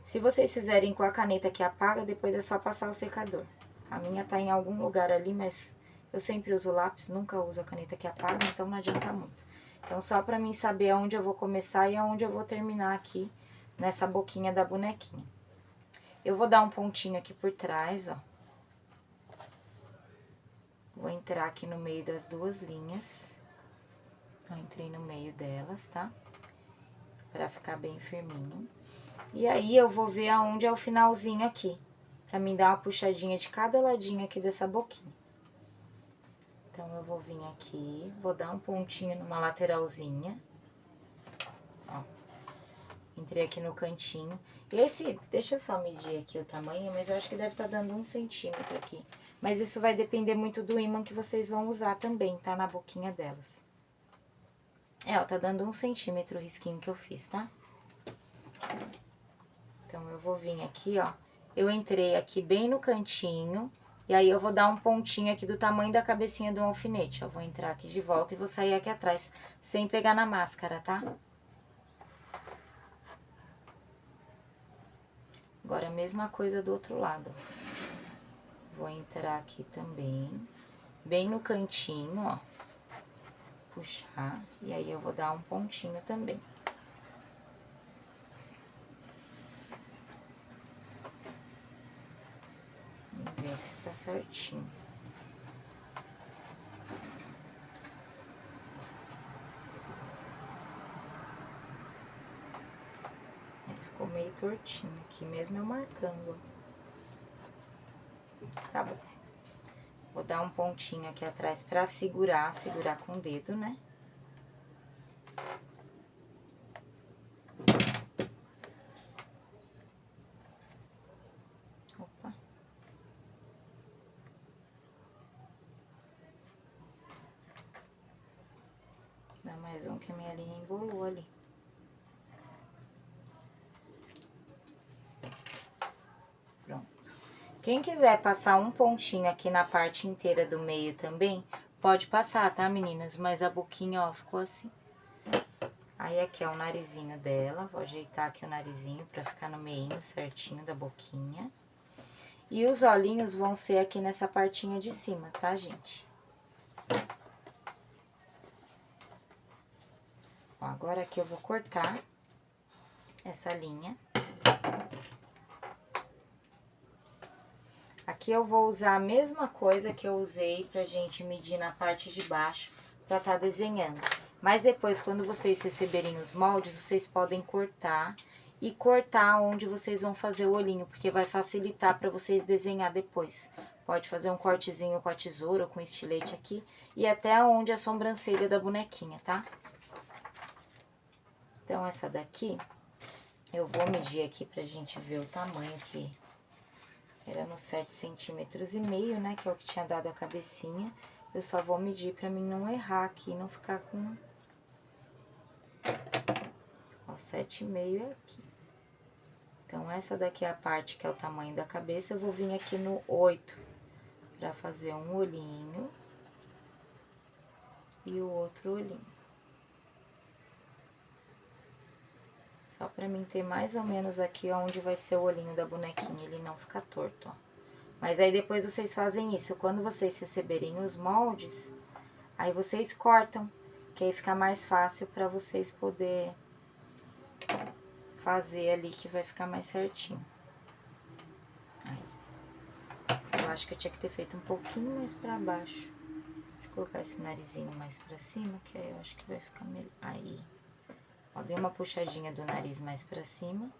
Se vocês fizerem com a caneta que apaga, depois é só passar o secador. A minha tá em algum lugar ali, mas eu sempre uso lápis, nunca uso a caneta que apaga, então não adianta muito. Então, só pra mim saber aonde eu vou começar e aonde eu vou terminar aqui nessa boquinha da bonequinha. Eu vou dar um pontinho aqui por trás, ó. Vou entrar aqui no meio das duas linhas. Eu entrei no meio delas, tá? Pra ficar bem firminho. E aí, eu vou ver aonde é o finalzinho aqui. Pra mim dar uma puxadinha de cada ladinho aqui dessa boquinha. Então, eu vou vir aqui, vou dar um pontinho numa lateralzinha. Ó. Entrei aqui no cantinho. Esse, deixa eu só medir aqui o tamanho, mas eu acho que deve estar dando 1 centímetro aqui. Mas isso vai depender muito do ímã que vocês vão usar também, tá? Na boquinha delas. É, ó, tá dando 1 centímetro o risquinho que eu fiz, tá? Então, eu vou vir aqui, ó. Eu entrei aqui bem no cantinho. E aí, eu vou dar um pontinho aqui do tamanho da cabecinha do alfinete. Eu vou entrar aqui de volta e vou sair aqui atrás, sem pegar na máscara, tá? Agora, a mesma coisa do outro lado. Vou entrar aqui também, bem no cantinho, ó. Puxar, e aí eu vou dar um pontinho também. Vamos ver se tá certinho. Ficou meio tortinho aqui, mesmo eu marcando, ó. Tá bom. Vou dar um pontinho aqui atrás pra segurar com o dedo, né? Opa. Dá mais um que a minha linha embolou ali. Quem quiser passar um pontinho aqui na parte inteira do meio também, pode passar, tá, meninas? Mas a boquinha, ó, ficou assim. Aí, aqui é o narizinho dela. Vou ajeitar aqui o narizinho pra ficar no meio certinho da boquinha. E os olhinhos vão ser aqui nessa partinha de cima, tá, gente? Ó, agora aqui eu vou cortar essa linha. Aqui eu vou usar a mesma coisa que eu usei pra gente medir na parte de baixo pra tá desenhando. Mas depois, quando vocês receberem os moldes, vocês podem cortar e cortar onde vocês vão fazer o olhinho, porque vai facilitar pra vocês desenhar depois. Pode fazer um cortezinho com a tesoura ou com estilete aqui e até onde a sobrancelha da bonequinha, tá? Então, essa daqui, eu vou medir aqui pra gente ver o tamanho que... Era nos 7,5 centímetros, né, que é o que tinha dado a cabecinha. Eu só vou medir pra mim não errar aqui, não ficar com... Ó, 7,5 é aqui. Então, essa daqui é a parte que é o tamanho da cabeça, eu vou vir aqui no 8, para fazer um olhinho e o outro olhinho. Só pra mim ter mais ou menos aqui onde vai ser o olhinho da bonequinha, ele não ficar torto, ó. Mas aí depois vocês fazem isso, quando vocês receberem os moldes, aí vocês cortam, que aí fica mais fácil pra vocês poder fazer ali, que vai ficar mais certinho. Aí. Eu acho que eu tinha que ter feito um pouquinho mais pra baixo. Deixa eu colocar esse narizinho mais pra cima, que aí eu acho que vai ficar melhor. Aí. Ó, dei uma puxadinha do nariz mais pra cima.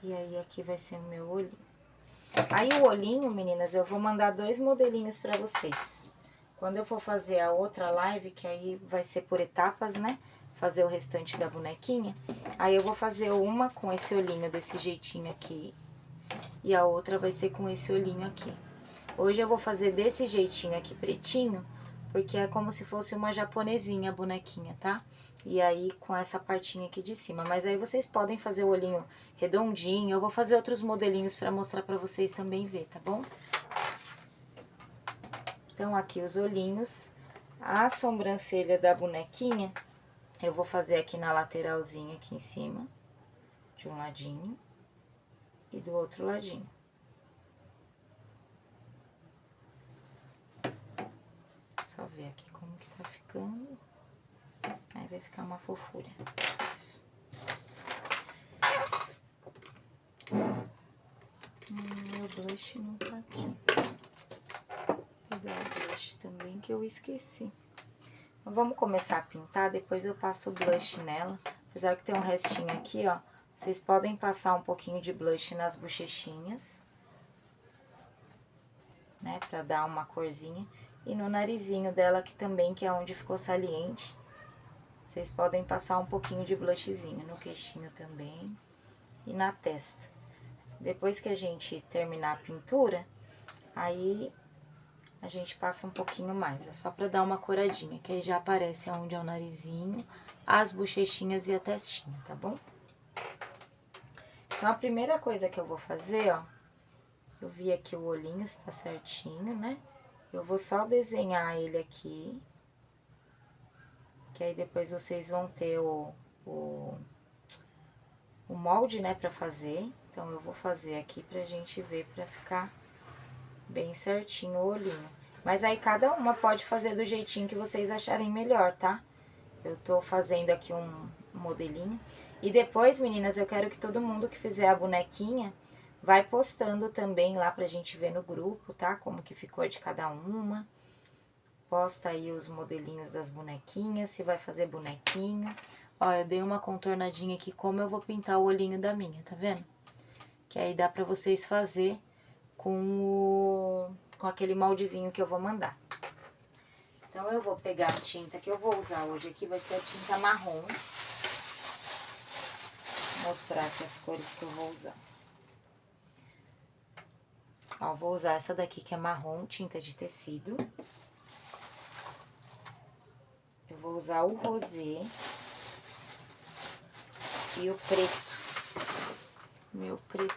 E aí aqui vai ser o meu olhinho. Aí o olhinho, meninas, eu vou mandar 2 modelinhos pra vocês. Quando eu for fazer a outra live, que aí vai ser por etapas, né? Fazer o restante da bonequinha. Aí eu vou fazer uma com esse olhinho desse jeitinho aqui. E a outra vai ser com esse olhinho aqui. Hoje eu vou fazer desse jeitinho aqui pretinho, porque é como se fosse uma japonesinha a bonequinha, tá? E aí com essa partinha aqui de cima. Mas aí vocês podem fazer o olhinho redondinho. Eu vou fazer outros modelinhos pra mostrar pra vocês também ver, tá bom? Então aqui os olhinhos. A sobrancelha da bonequinha, eu vou fazer aqui na lateralzinha aqui em cima. De um ladinho. E do outro ladinho. Só ver aqui como que tá ficando. Aí vai ficar uma fofura. Isso. Meu blush não tá aqui. Vou pegar o blush também que eu esqueci. Então, vamos começar a pintar, depois eu passo o blush nela. Apesar que tem um restinho aqui, ó. Vocês podem passar um pouquinho de blush nas bochechinhas. Né, pra dar uma corzinha. E no narizinho dela aqui também, que é onde ficou saliente. Vocês podem passar um pouquinho de blushzinho no queixinho também e na testa. Depois que a gente terminar a pintura, aí a gente passa um pouquinho mais. É só pra dar uma coradinha, que aí já aparece onde é o narizinho, as bochechinhas e a testinha, tá bom? Então a primeira coisa que eu vou fazer, ó, eu vi aqui o olhinho está certinho, né? Eu vou só desenhar ele aqui. Que aí depois vocês vão ter o molde, né, pra fazer. Então, eu vou fazer aqui pra gente ver, pra ficar bem certinho o olhinho. Mas aí, cada uma pode fazer do jeitinho que vocês acharem melhor, tá? Eu tô fazendo aqui um modelinho. E depois, meninas, eu quero que todo mundo que fizer a bonequinha vai postando também lá pra gente ver no grupo, tá? Como que ficou de cada uma. Posta aí os modelinhos das bonequinhas, se vai fazer bonequinho. Ó, eu dei uma contornadinha aqui como eu vou pintar o olhinho da minha, tá vendo? Que aí dá pra vocês fazer com aquele moldezinho que eu vou mandar. Então, eu vou pegar a tinta que eu vou usar hoje aqui, vai ser a tinta marrom. Vou mostrar aqui as cores que eu vou usar. Ó, vou usar essa daqui que é marrom, tinta de tecido. Eu vou usar o rosé e o preto. Meu preto.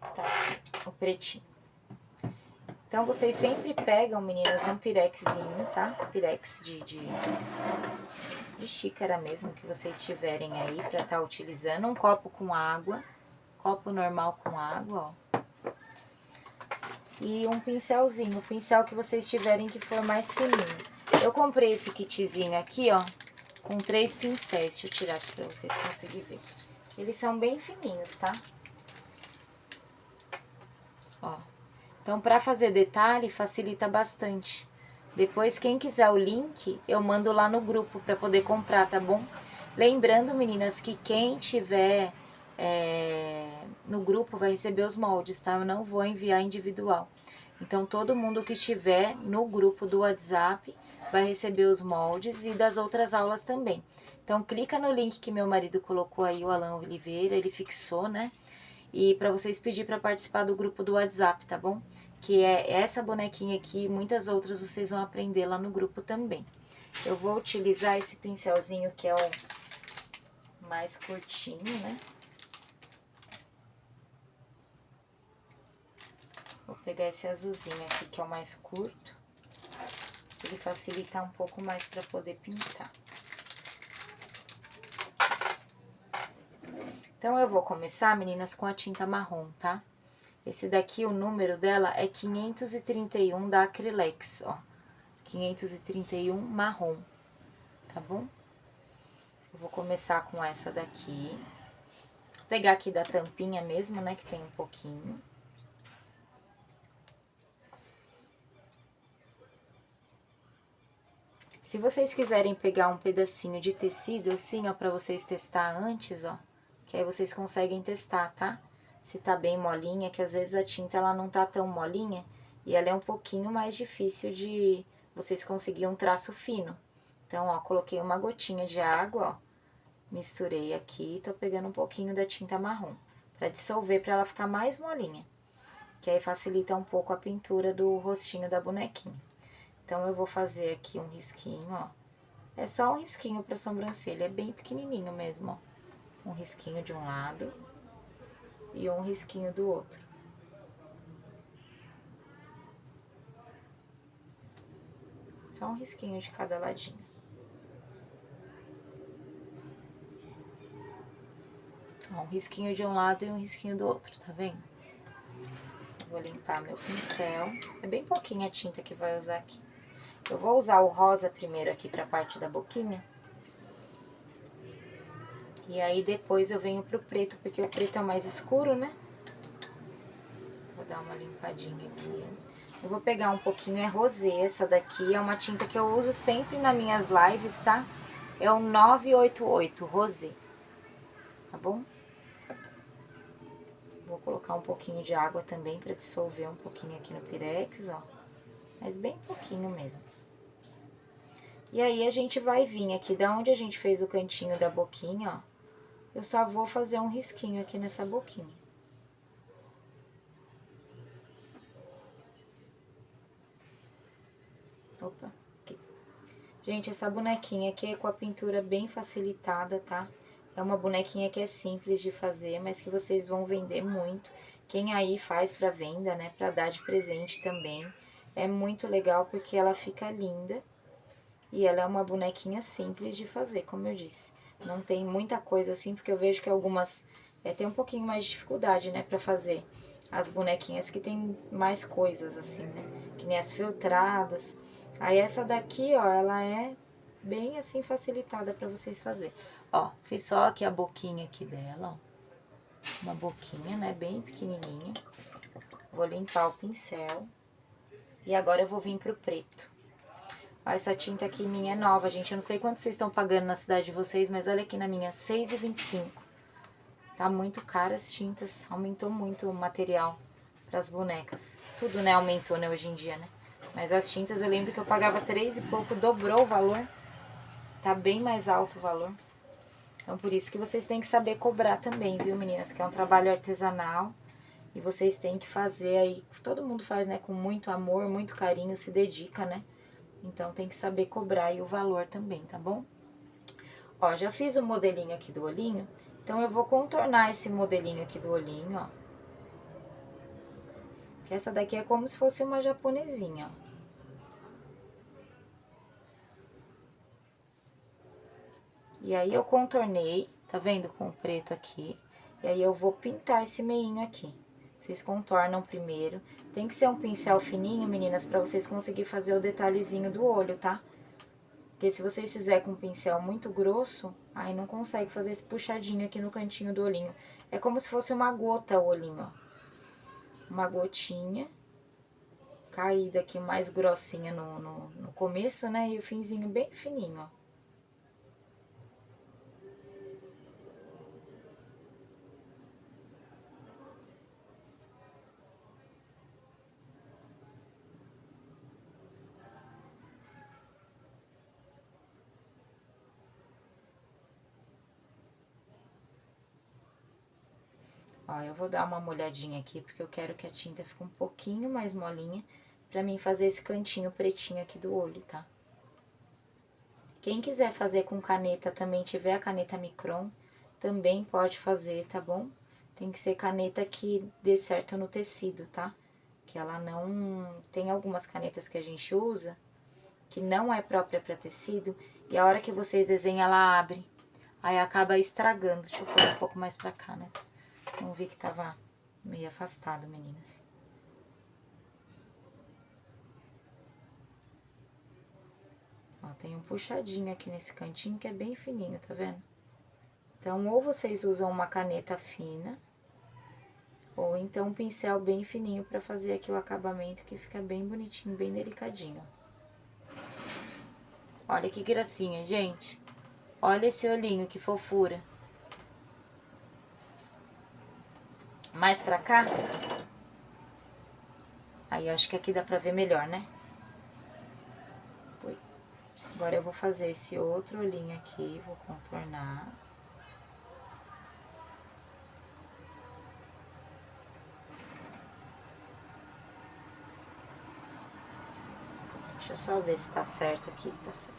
Tá, o pretinho. Então, vocês sempre pegam, meninas, um pirexzinho, tá? Pirex de xícara mesmo, que vocês tiverem aí pra estar utilizando. Um copo com água, copo normal com água, ó. E um pincelzinho, o pincel que vocês tiverem que for mais fininho. Eu comprei esse kitzinho aqui, ó, com 3 pincéis. Deixa eu tirar aqui pra vocês conseguirem ver. Eles são bem fininhos, tá? Ó. Então, pra fazer detalhe, facilita bastante. Depois, quem quiser o link, eu mando lá no grupo pra poder comprar, tá bom? Lembrando, meninas, que quem tiver no grupo vai receber os moldes, tá? Eu não vou enviar individual. Então, todo mundo que tiver no grupo do WhatsApp vai receber os moldes e das outras aulas também. Então, clica no link que meu marido colocou aí, o Alan Oliveira, ele fixou, né? E pra vocês pedir pra participar do grupo do WhatsApp, tá bom? Que é essa bonequinha aqui e muitas outras vocês vão aprender lá no grupo também. Eu vou utilizar esse pincelzinho que é o mais curtinho, né? Vou pegar esse azulzinho aqui, que é o mais curto. Ele facilita um pouco mais para poder pintar. Então, eu vou começar, meninas, com a tinta marrom, tá? Esse daqui, o número dela é 531 da Acrylex, ó. 531 marrom, tá bom? Eu vou começar com essa daqui. Vou pegar aqui da tampinha mesmo, né, que tem um pouquinho. Se vocês quiserem pegar um pedacinho de tecido assim, ó, pra vocês testar antes, ó, que aí vocês conseguem testar, tá? Se tá bem molinha, que às vezes a tinta ela não tá tão molinha e ela é um pouquinho mais difícil de vocês conseguirem um traço fino. Então, ó, coloquei uma gotinha de água, ó, misturei aqui, tô pegando um pouquinho da tinta marrom pra dissolver, pra ela ficar mais molinha, que aí facilita um pouco a pintura do rostinho da bonequinha. Então, eu vou fazer aqui um risquinho, ó. É só um risquinho pra sobrancelha, é bem pequenininho mesmo, ó. Um risquinho de um lado e um risquinho do outro. Só um risquinho de cada ladinho. Ó, um risquinho de um lado e um risquinho do outro, tá vendo? Vou limpar meu pincel. É bem pouquinha a tinta que vai usar aqui. Eu vou usar o rosa primeiro aqui pra parte da boquinha. E aí depois eu venho pro preto, porque o preto é o mais escuro, né? Vou dar uma limpadinha aqui. Eu vou pegar um pouquinho, é rosé, essa daqui é uma tinta que eu uso sempre nas minhas lives, tá? É o 988 rosé, tá bom? Vou colocar um pouquinho de água também pra dissolver um pouquinho aqui no pirex, ó. Mas bem pouquinho mesmo. E aí a gente vai vir aqui, da onde a gente fez o cantinho da boquinha, ó. Eu só vou fazer um risquinho aqui nessa boquinha. Opa, aqui. Gente, essa bonequinha aqui é com a pintura bem facilitada, tá? É uma bonequinha que é simples de fazer, mas que vocês vão vender muito. Quem aí faz pra venda, né, pra dar de presente também. É muito legal porque ela fica linda. E ela é uma bonequinha simples de fazer, como eu disse. Não tem muita coisa assim, porque eu vejo que algumas tem um pouquinho mais de dificuldade, né, pra fazer. As bonequinhas que tem mais coisas assim, né, que nem as filtradas. Aí essa daqui, ó, ela é bem assim facilitada pra vocês fazer. Ó, fiz só aqui a boquinha aqui dela, ó. Uma boquinha, né, bem pequenininha. Vou limpar o pincel. E agora eu vou vir pro preto. Ó, essa tinta aqui minha é nova, gente. Eu não sei quanto vocês estão pagando na cidade de vocês, mas olha aqui na minha, R$ 6,25. Tá muito caro as tintas, aumentou muito o material pras bonecas. Tudo, né, aumentou, né, hoje em dia, né? Mas as tintas eu lembro que eu pagava 3 e pouco, dobrou o valor. Tá bem mais alto o valor. Então, por isso que vocês têm que saber cobrar também, viu, meninas? Que é um trabalho artesanal e vocês têm que fazer aí, todo mundo faz, né, com muito amor, muito carinho, se dedica, né? Então, tem que saber cobrar aí o valor também, tá bom? Ó, já fiz o modelinho aqui do olhinho, então eu vou contornar esse modelinho aqui do olhinho, ó. Que essa daqui é como se fosse uma japonesinha, ó. E aí eu contornei, tá vendo, com o preto aqui. E aí eu vou pintar esse meinho aqui. Vocês contornam primeiro. Tem que ser um pincel fininho, meninas, pra vocês conseguirem fazer o detalhezinho do olho, tá? Porque se vocês fizerem com um pincel muito grosso, aí não consegue fazer esse puxadinho aqui no cantinho do olhinho. É como se fosse uma gota o olhinho, ó. Uma gotinha caída aqui mais grossinha no começo, né? E o finzinho bem fininho, ó. Ó, eu vou dar uma molhadinha aqui, porque eu quero que a tinta fique um pouquinho mais molinha, pra mim fazer esse cantinho pretinho aqui do olho, tá? Quem quiser fazer com caneta, também tiver a caneta Micron, também pode fazer, tá bom? Tem que ser caneta que dê certo no tecido, tá? que ela não... Tem algumas canetas que a gente usa que não é própria para tecido, e a hora que vocês desenham, ela abre. Aí acaba estragando. Deixa eu pôr um pouco mais pra cá, né? Não vi que tava meio afastado, meninas. Ó, tem um puxadinho aqui nesse cantinho que é bem fininho, tá vendo? Então, ou vocês usam uma caneta fina, ou então um pincel bem fininho pra fazer aqui o acabamento, que fica bem bonitinho, bem delicadinho. Olha que gracinha, gente. Olha esse olhinho, que fofura. Mais pra cá. Aí, acho que aqui dá pra ver melhor, né? Oi. Agora eu vou fazer esse outro olhinho aqui, vou contornar. Deixa eu só ver se tá certo aqui. Tá certo.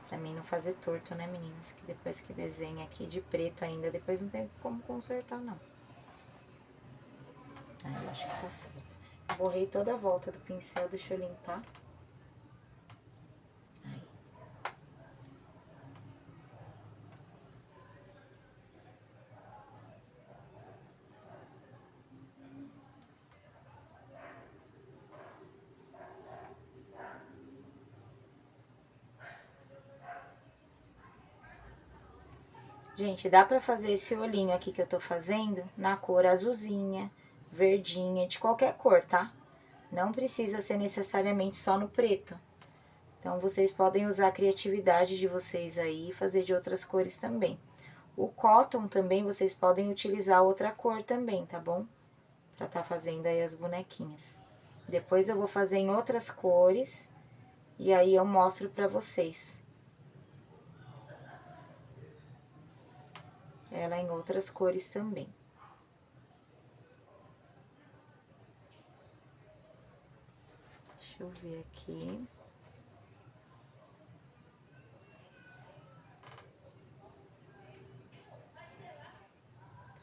Pra mim não fazer torto, né, meninas? Que depois que desenha aqui de preto ainda, depois não tem como consertar, não. Aí, eu acho que tá certo. Borrei toda a volta do pincel, deixa eu limpar. Aí. Gente, dá pra fazer esse olhinho aqui que eu tô fazendo na cor azulzinha, verdinha, de qualquer cor, tá? Não precisa ser necessariamente só no preto. Então, vocês podem usar a criatividade de vocês aí e fazer de outras cores também. O cotton também, vocês podem utilizar outra cor também, tá bom? Pra tá fazendo aí as bonequinhas. Depois eu vou fazer em outras cores e aí eu mostro pra vocês. Ela em outras cores também. Deixa eu ver aqui.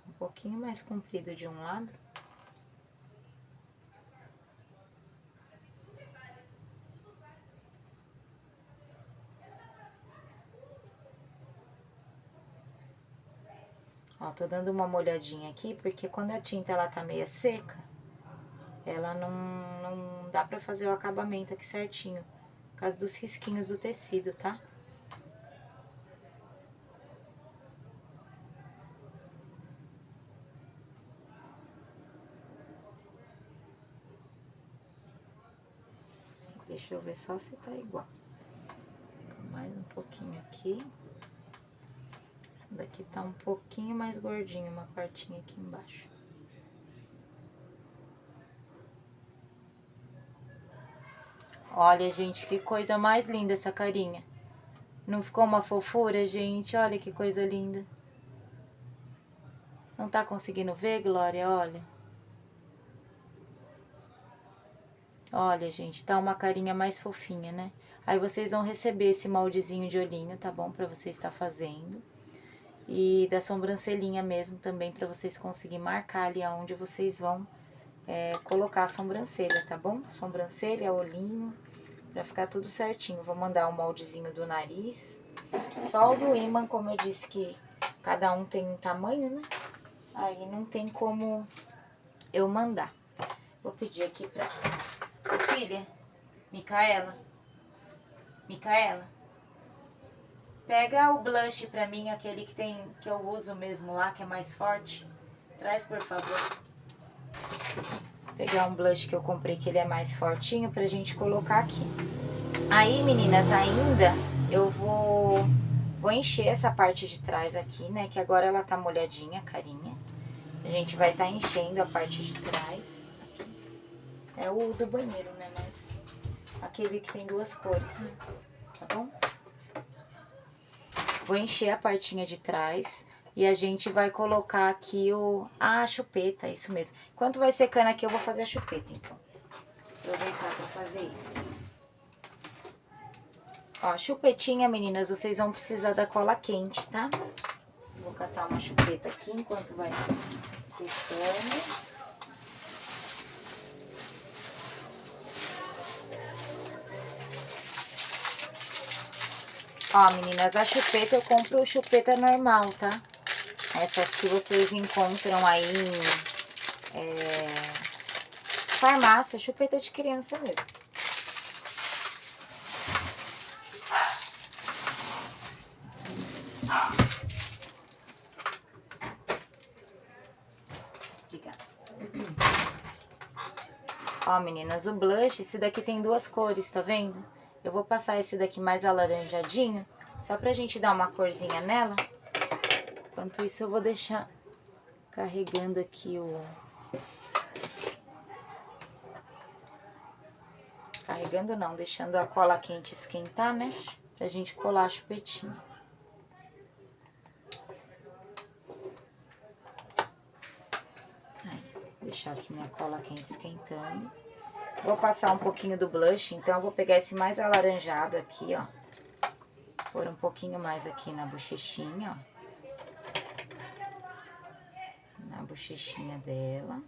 Um pouquinho mais comprido de um lado. Ó, tô dando uma molhadinha aqui, porque quando a tinta ela tá meio seca, ela não dá pra fazer o acabamento aqui certinho, por causa dos risquinhos do tecido, tá? Deixa eu ver só se tá igual. Mais um pouquinho aqui. Essa daqui tá um pouquinho mais gordinha, uma partinha aqui embaixo. Olha, gente, que coisa mais linda essa carinha. Não ficou uma fofura, gente? Olha que coisa linda. Não tá conseguindo ver, Glória? Olha. Olha, gente, tá uma carinha mais fofinha, né? Aí vocês vão receber esse moldezinho de olhinho, tá bom? Pra você estar fazendo. E da sobrancelhinha mesmo também, pra vocês conseguirem marcar ali aonde vocês vão colocar a sobrancelha, tá bom? Sobrancelha, olhinho, pra ficar tudo certinho. Vou mandar o moldezinho do nariz. Só o do ímã, como eu disse que cada um tem um tamanho, né? Aí não tem como eu mandar. Vou pedir aqui pra... Filha, Micaela, pega o blush pra mim, aquele que eu uso mesmo lá, que é mais forte. Traz, por favor. Vou pegar um blush que eu comprei, que ele é mais fortinho, pra gente colocar aqui. Aí, meninas, ainda eu vou encher essa parte de trás aqui, né, que agora ela tá molhadinha, a carinha. A gente vai tá enchendo a parte de trás. É o do banheiro, né, mas aquele que tem duas cores, tá bom? Vou encher a partinha de trás e a gente vai colocar aqui a chupeta, isso mesmo. Enquanto vai secando aqui, eu vou fazer a chupeta, então. Aproveitar pra fazer isso. Ó, chupetinha, meninas, vocês vão precisar da cola quente, tá? Vou catar uma chupeta aqui enquanto vai secando. Ó, meninas, a chupeta eu compro chupeta normal, tá? Essas que vocês encontram aí em farmácia, chupeta de criança mesmo. Obrigada. Ó, meninas, o blush, esse daqui tem duas cores, tá vendo? Eu vou passar esse daqui mais alaranjadinho, só pra gente dar uma corzinha nela. Enquanto isso, eu vou deixar carregando aqui o... Carregando não, deixando a cola quente esquentar, né? Pra gente colar a chupetinha. Aí, deixar aqui minha cola quente esquentando. Vou passar um pouquinho do blush, então eu vou pegar esse mais alaranjado aqui, ó. Pôr um pouquinho mais aqui na bochechinha, ó. Na bochechinha dela.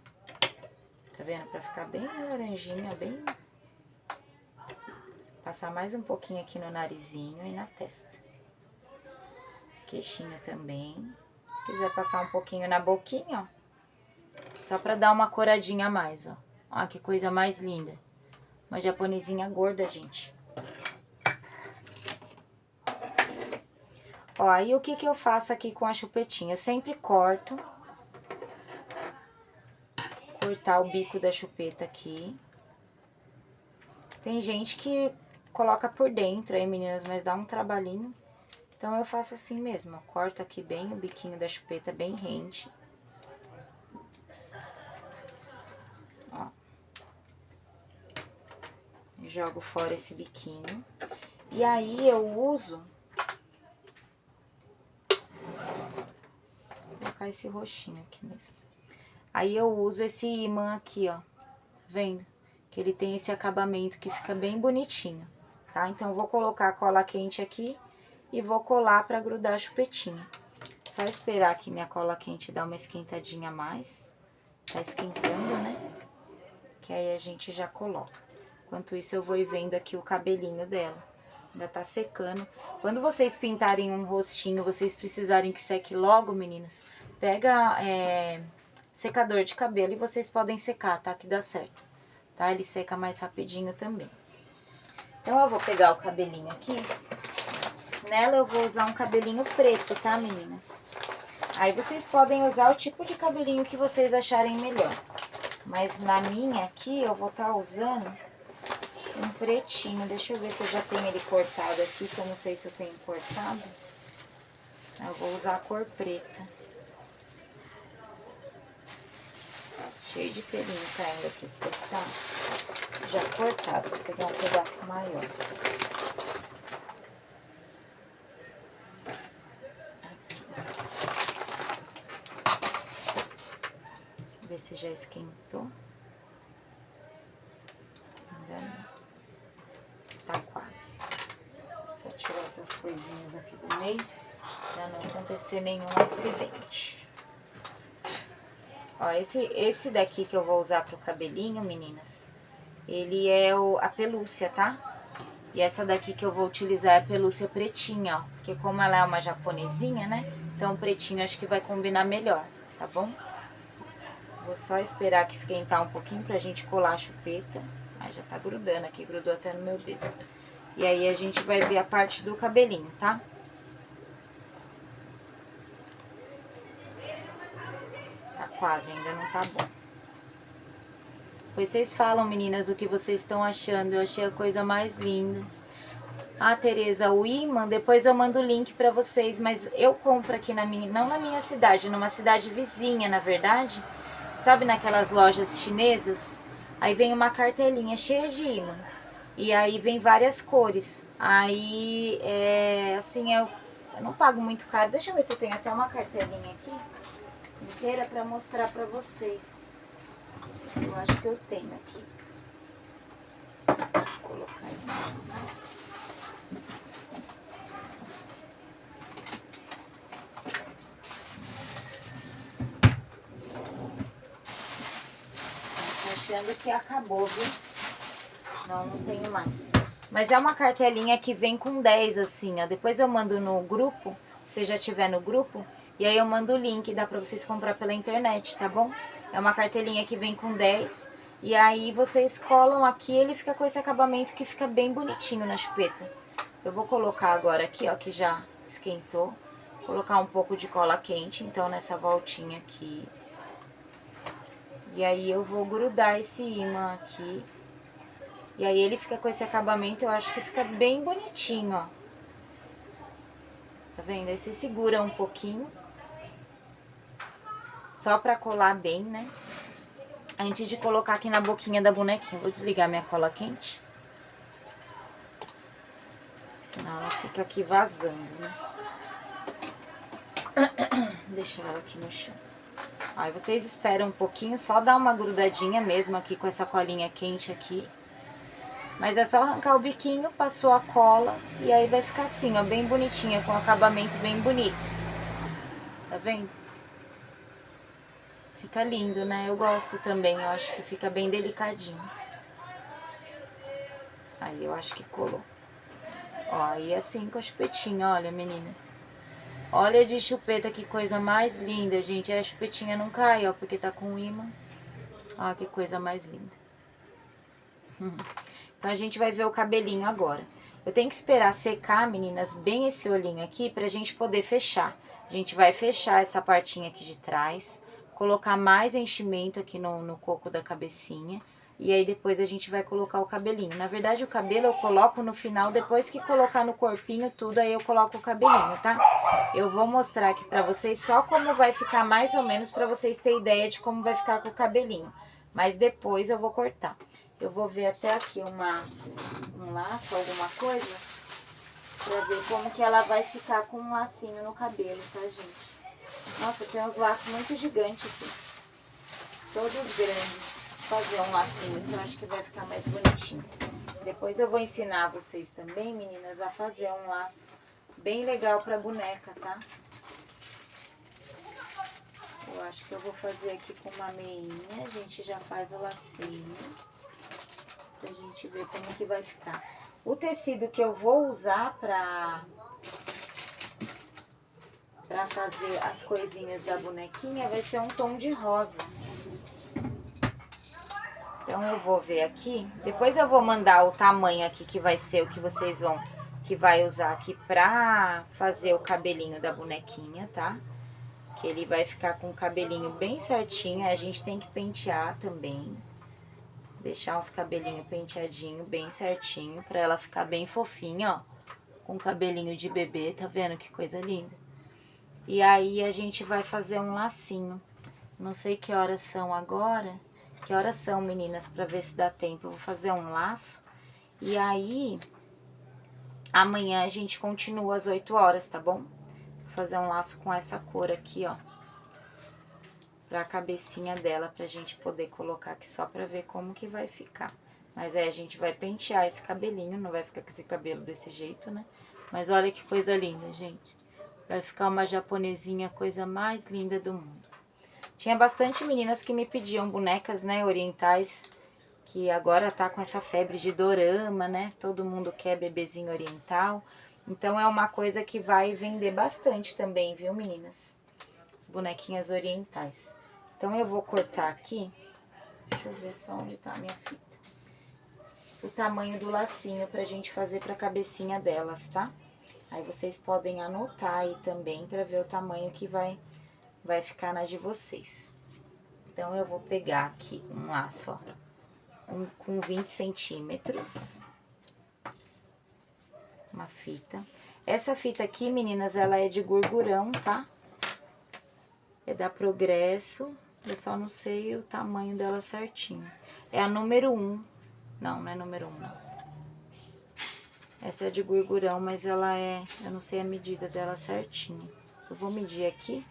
Tá vendo? Pra ficar bem laranjinha, bem... Passar mais um pouquinho aqui no narizinho e na testa. Queixinho também. Se quiser passar um pouquinho na boquinha, ó. Só pra dar uma coradinha a mais, ó. Ó, que coisa mais linda. Uma japonesinha gorda, gente. Ó, aí o que que eu faço aqui com a chupetinha? Eu sempre corto. Cortar o bico da chupeta aqui. Tem gente que coloca por dentro aí, meninas, mas dá um trabalhinho. Então eu faço assim mesmo, ó. Corto aqui bem o biquinho da chupeta, bem rente. Ó. Jogo fora esse biquinho. E aí eu uso... Vou colocar esse roxinho aqui mesmo. Aí eu uso esse imã aqui, ó. Tá vendo? Que ele tem esse acabamento que fica bem bonitinho, tá? Então eu vou colocar a cola quente aqui e vou colar pra grudar a chupetinha. Só esperar aqui minha cola quente dar uma esquentadinha a mais. Tá esquentando, né? Que aí a gente já coloca. Enquanto isso, eu vou ir vendo aqui o cabelinho dela. Ainda tá secando. Quando vocês pintarem um rostinho, vocês precisarem que seque logo, meninas, pega secador de cabelo e vocês podem secar, tá? Que dá certo, tá? Ele seca mais rapidinho também. Então, eu vou pegar o cabelinho aqui. Nela, eu vou usar um cabelinho preto, tá, meninas? Aí, vocês podem usar o tipo de cabelinho que vocês acharem melhor. Mas na minha aqui, eu vou estar usando um pretinho. Deixa eu ver se eu já tenho ele cortado aqui, que eu não sei se eu tenho cortado. Eu vou usar a cor preta. Cheio de pelinho caindo aqui, esse daqui tá já cortado. Vou pegar um pedaço maior. Ver se já esquentou. Ainda não. Tá quase. Só tirar essas coisinhas aqui do meio, pra não acontecer nenhum acidente. Ó, esse daqui que eu vou usar pro cabelinho, meninas, ele é a pelúcia, tá? E essa daqui que eu vou utilizar é a pelúcia pretinha, ó. Porque como ela é uma japonesinha, né? Então o pretinho acho que vai combinar melhor, tá bom? Vou só esperar que esquentar um pouquinho pra gente colar a chupeta. Aí já tá grudando aqui, grudou até no meu dedo. E aí a gente vai ver a parte do cabelinho, tá? Tá quase, ainda não tá bom. Pois vocês falam, meninas, o que vocês estão achando. Eu achei a coisa mais linda. Ah, Tereza, o imã, depois eu mando o link pra vocês. Mas eu compro aqui não na minha cidade, numa cidade vizinha, na verdade. Sabe naquelas lojas chinesas? Aí vem uma cartelinha cheia de imã. E aí vem várias cores. Aí, assim, eu não pago muito caro. Deixa eu ver se eu tenho até uma cartelinha aqui inteira pra mostrar pra vocês. Eu acho que eu tenho aqui. Vou colocar isso aqui. Tô achando que acabou, viu? Não tenho mais. Mas é uma cartelinha que vem com 10 assim, ó. Depois eu mando no grupo, se já tiver no grupo, e aí eu mando o link, dá pra vocês comprar pela internet, tá bom? É uma cartelinha que vem com 10, e aí vocês colam aqui, ele fica com esse acabamento que fica bem bonitinho na chupeta. Eu vou colocar agora aqui, ó, que já esquentou. Colocar um pouco de cola quente, então, nessa voltinha aqui. E aí eu vou grudar esse imã aqui. E aí ele fica com esse acabamento, eu acho que fica bem bonitinho, ó. Tá vendo? Aí você segura um pouquinho. Só pra colar bem, né? Antes de colocar aqui na boquinha da bonequinha. Vou desligar minha cola quente. Senão ela fica aqui vazando, né? Deixa ela aqui no chão. Aí vocês esperam um pouquinho, só dá uma grudadinha mesmo aqui com essa colinha quente aqui. Mas é só arrancar o biquinho, passou a cola e aí vai ficar assim, ó, bem bonitinha, com acabamento bem bonito. Tá vendo? Fica lindo, né? Eu gosto também, eu acho que fica bem delicadinho. Aí eu acho que colou. Ó, aí assim com a chupetinha, olha, meninas. Olha de chupeta, que coisa mais linda, gente. A chupetinha não cai, ó, porque tá com imã. Ó, que coisa mais linda. Então a gente vai ver o cabelinho agora. Eu tenho que esperar secar, meninas, bem esse olhinho aqui pra gente poder fechar. A gente vai fechar essa partinha aqui de trás, colocar mais enchimento aqui no coco da cabecinha. E aí depois a gente vai colocar o cabelinho. Na verdade o cabelo eu coloco no final, depois que colocar no corpinho tudo, aí eu coloco o cabelinho, tá? Eu vou mostrar aqui pra vocês só como vai ficar mais ou menos, pra vocês terem ideia de como vai ficar com o cabelinho. Mas depois eu vou cortar. Eu vou ver até aqui um laço, alguma coisa, pra ver como que ela vai ficar com um lacinho no cabelo, tá, gente? Nossa, tem uns laços muito gigantes aqui. Todos grandes. Vou fazer um lacinho que eu acho que vai ficar mais bonitinho. Depois eu vou ensinar vocês também, meninas, a fazer um laço bem legal pra boneca, tá? Eu acho que eu vou fazer aqui com uma meinha, a gente já faz o lacinho. Pra gente ver como que vai ficar. O tecido que eu vou usar pra fazer as coisinhas da bonequinha vai ser um tom de rosa. Então eu vou ver aqui, depois eu vou mandar o tamanho aqui que vai ser o que vocês vão, que vai usar aqui pra fazer o cabelinho da bonequinha, tá? Que ele vai ficar com o cabelinho bem certinho, a gente tem que pentear também. Deixar uns cabelinhos penteadinho bem certinho, pra ela ficar bem fofinha, ó. Com cabelinho de bebê, tá vendo que coisa linda? E aí a gente vai fazer um lacinho. Não sei que horas são agora. Que horas são, meninas, pra ver se dá tempo. Eu vou fazer um laço. E aí, amanhã a gente continua às 8 horas, tá bom? Vou fazer um laço com essa cor aqui, ó. Pra cabecinha dela, pra gente poder colocar aqui só pra ver como que vai ficar. Mas aí a gente vai pentear esse cabelinho, não vai ficar com esse cabelo desse jeito, né? Mas olha que coisa linda, gente. Vai ficar uma japonesinha, coisa mais linda do mundo. Tinha bastante meninas que me pediam bonecas, né, orientais, que agora tá com essa febre de dorama, né? Todo mundo quer bebezinho oriental. Então é uma coisa que vai vender bastante também, viu, meninas? As bonequinhas orientais. Então eu vou cortar aqui. Deixa eu ver só onde tá a minha fita. O tamanho do lacinho pra gente fazer pra cabecinha delas, tá? Aí vocês podem anotar aí também pra ver o tamanho que vai ficar na de vocês. Então eu vou pegar aqui um laço, ó, com 20 centímetros. Uma fita. Essa fita aqui, meninas, ela é de gurgurão, tá? É da Progresso. Eu só não sei o tamanho dela certinho. É a número 1. Não, não é número 1, não. Essa é de gurgurão, mas ela é... eu não sei a medida dela certinho. Eu vou medir aqui,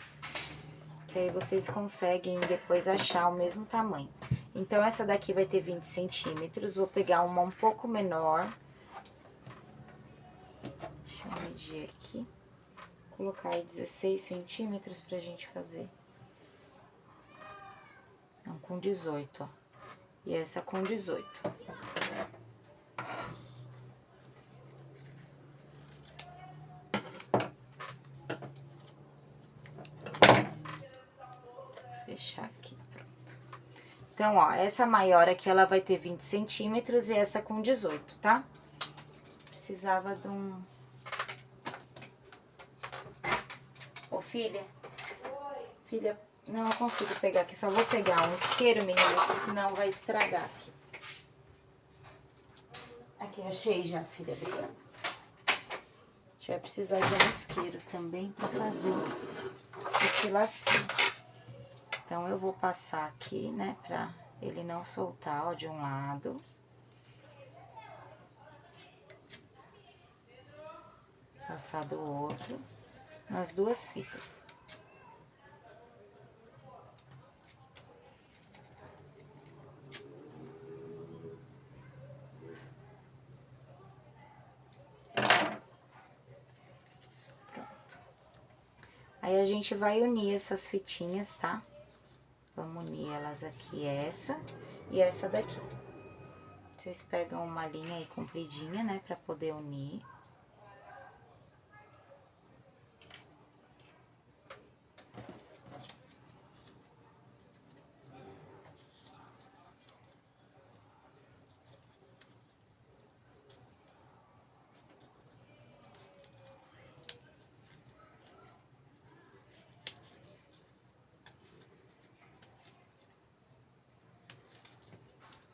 que aí vocês conseguem depois achar o mesmo tamanho. Então, essa daqui vai ter 20 centímetros. Vou pegar uma um pouco menor. Deixa eu medir aqui. Vou colocar aí 16 centímetros pra gente fazer. Não, com 18, ó. E essa com 18. fechar aqui, pronto. Então, ó, essa maior aqui, ela vai ter 20 centímetros e essa com 18, tá? Precisava de um... Ô, filha. Filha, não eu consigo pegar aqui, só vou pegar um isqueiro, meninas, senão vai estragar aqui. Aqui, achei já, filha, obrigada. A gente vai precisar de um isqueiro também pra fazer esse lacinho. Então, eu vou passar aqui, né, pra ele não soltar, ó, de um lado. Passar do outro, nas duas fitas. Pronto. Aí, a gente vai unir essas fitinhas, tá? Vamos unir elas aqui, essa e essa daqui. Vocês pegam uma linha aí compridinha, né, pra poder unir.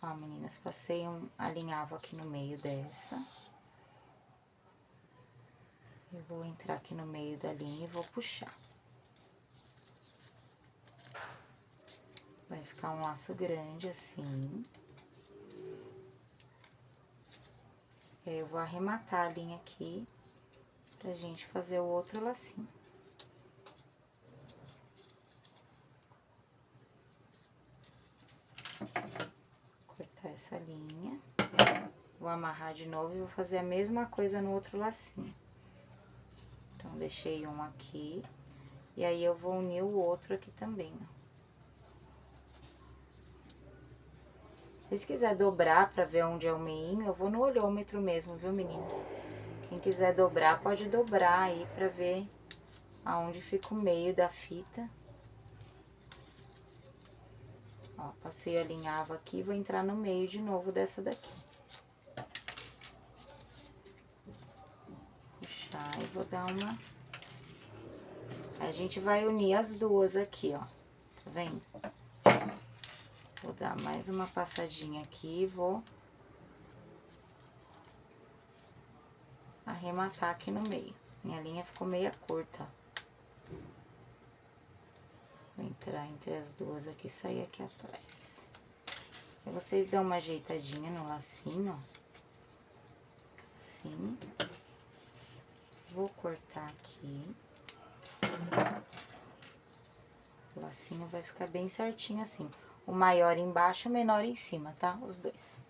Ó, meninas, passei um alinhavo aqui no meio dessa. Eu vou entrar aqui no meio da linha e vou puxar. Vai ficar um laço grande assim. E aí, eu vou arrematar a linha aqui pra gente fazer o outro lacinho. Cortar essa linha. Vou amarrar de novo e vou fazer a mesma coisa no outro lacinho. Então, deixei um aqui. E aí, eu vou unir o outro aqui também, ó. Se quiser dobrar pra ver onde é o meinho, eu vou no olhômetro mesmo, viu, meninas? Quem quiser dobrar, pode dobrar aí pra ver aonde fica o meio da fita. Ó, passei a alinhava aqui, vou entrar no meio de novo dessa daqui. Puxar e vou dar uma... A gente vai unir as duas aqui, ó. Tá vendo? Vou dar mais uma passadinha aqui e vou arrematar aqui no meio. Minha linha ficou meia curta, ó. Vou entrar entre as duas aqui e sair aqui atrás. Aí vocês dão uma ajeitadinha no lacinho, ó. Assim. Vou cortar aqui. O lacinho vai ficar bem certinho assim. O maior embaixo, o menor em cima, tá? Os dois.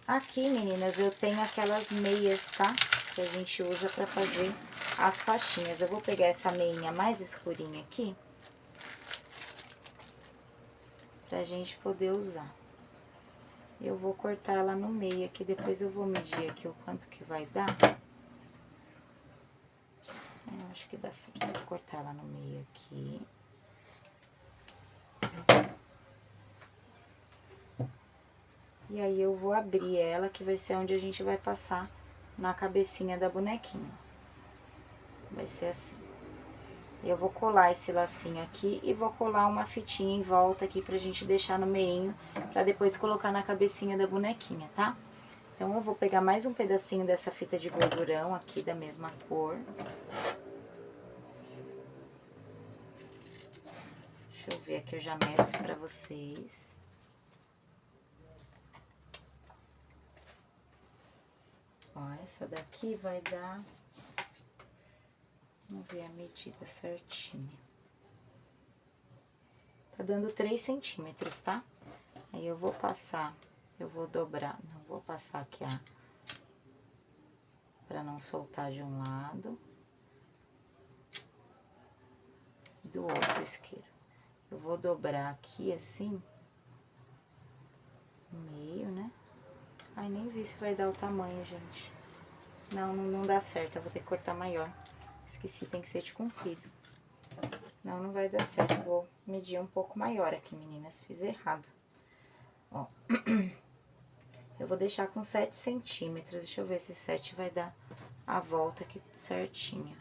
Aqui, meninas, eu tenho aquelas meias, tá? Que a gente usa pra fazer as faixinhas. Eu vou pegar essa meinha mais escurinha aqui. Pra gente poder usar. Eu vou cortar ela no meio aqui, depois eu vou medir aqui o quanto que vai dar. Eu acho que dá certo. Eu vou cortar ela no meio aqui. E aí, eu vou abrir ela, que vai ser onde a gente vai passar na cabecinha da bonequinha. Vai ser assim. Eu vou colar esse lacinho aqui e vou colar uma fitinha em volta aqui pra gente deixar no meinho, pra depois colocar na cabecinha da bonequinha, tá? Então, eu vou pegar mais um pedacinho dessa fita de gordurão aqui, da mesma cor. Deixa eu ver aqui, eu já meço pra vocês. Ó, essa daqui vai dar... Vamos ver a medida certinha. Tá dando 3 centímetros, tá? Aí, eu vou passar, eu vou dobrar, não vou passar aqui, pra não soltar de um lado. Do outro isqueiro. Eu vou dobrar aqui, assim, no meio, né? Ai, nem vi se vai dar o tamanho, gente. Não dá certo, eu vou ter que cortar maior. Esqueci, tem que ser de comprido. Senão não vai dar certo. Vou medir um pouco maior aqui, meninas. Fiz errado. Ó. Eu vou deixar com 7 centímetros. Deixa eu ver se 7 vai dar a volta aqui certinha.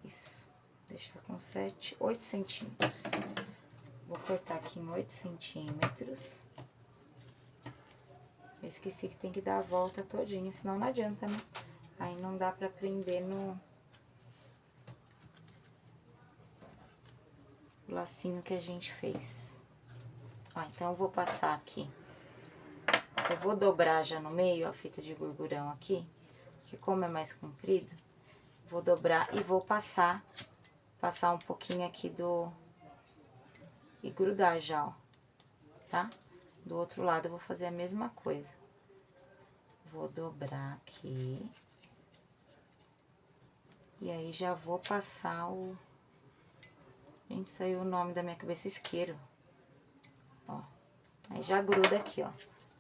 Isso. Deixar com 7, 8 centímetros. Vou cortar aqui em 8 centímetros. Eu esqueci que tem que dar a volta todinha, senão não adianta, né? Aí não dá pra prender no lacinho que a gente fez. Ó, então eu vou passar aqui. Eu vou dobrar já no meio a fita de gurgurão aqui, que como é mais comprido, vou dobrar e vou passar um pouquinho aqui e grudar já, ó, tá? Do outro lado eu vou fazer a mesma coisa. Vou dobrar aqui. E aí já vou passar o... Gente, saiu o nome da minha cabeça, isqueiro. Ó, aí já gruda aqui, ó.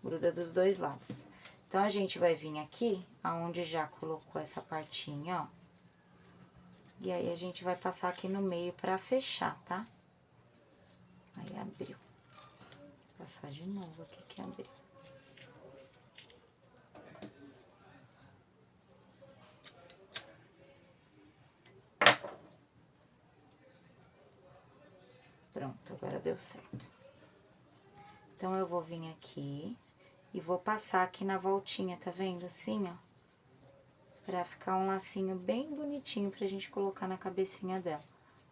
Gruda dos dois lados. Então, a gente vai vir aqui, aonde já colocou essa partinha, ó. E aí, a gente vai passar aqui no meio pra fechar, tá? Aí, abriu. Vou passar de novo aqui que abriu. Pronto, agora deu certo. Então, eu vou vir aqui e vou passar aqui na voltinha, tá vendo? Assim, ó. Pra ficar um lacinho bem bonitinho pra gente colocar na cabecinha dela.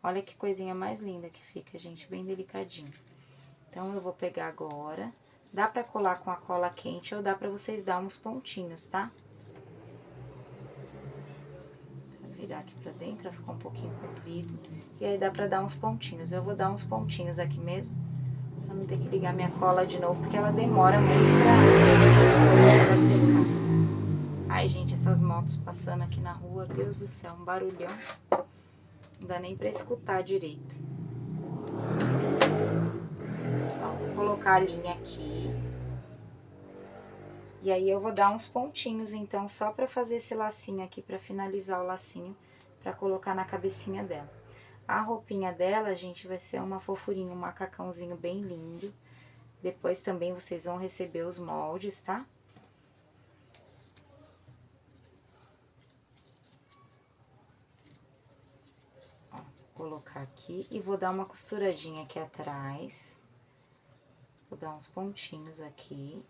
Olha que coisinha mais linda que fica, gente, bem delicadinho. Então, eu vou pegar agora. Dá pra colar com a cola quente ou dá pra vocês dar uns pontinhos, tá? Vou virar aqui pra dentro, ó, ficou um pouquinho comprido. E aí, dá pra dar uns pontinhos. Eu vou dar uns pontinhos aqui mesmo, pra não ter que ligar minha cola de novo, porque ela demora muito pra secar. Ai, gente, essas motos passando aqui na rua, Deus do céu, um barulhão. Não dá nem pra escutar direito. Ó, vou colocar a linha aqui. E aí, eu vou dar uns pontinhos, então, só pra fazer esse lacinho aqui, pra finalizar o lacinho, pra colocar na cabecinha dela. A roupinha dela, gente, vai ser uma fofurinha, um macacãozinho bem lindo. Depois também vocês vão receber os moldes, tá? Ó, vou colocar aqui e vou dar uma costuradinha aqui atrás. Vou dar uns pontinhos aqui.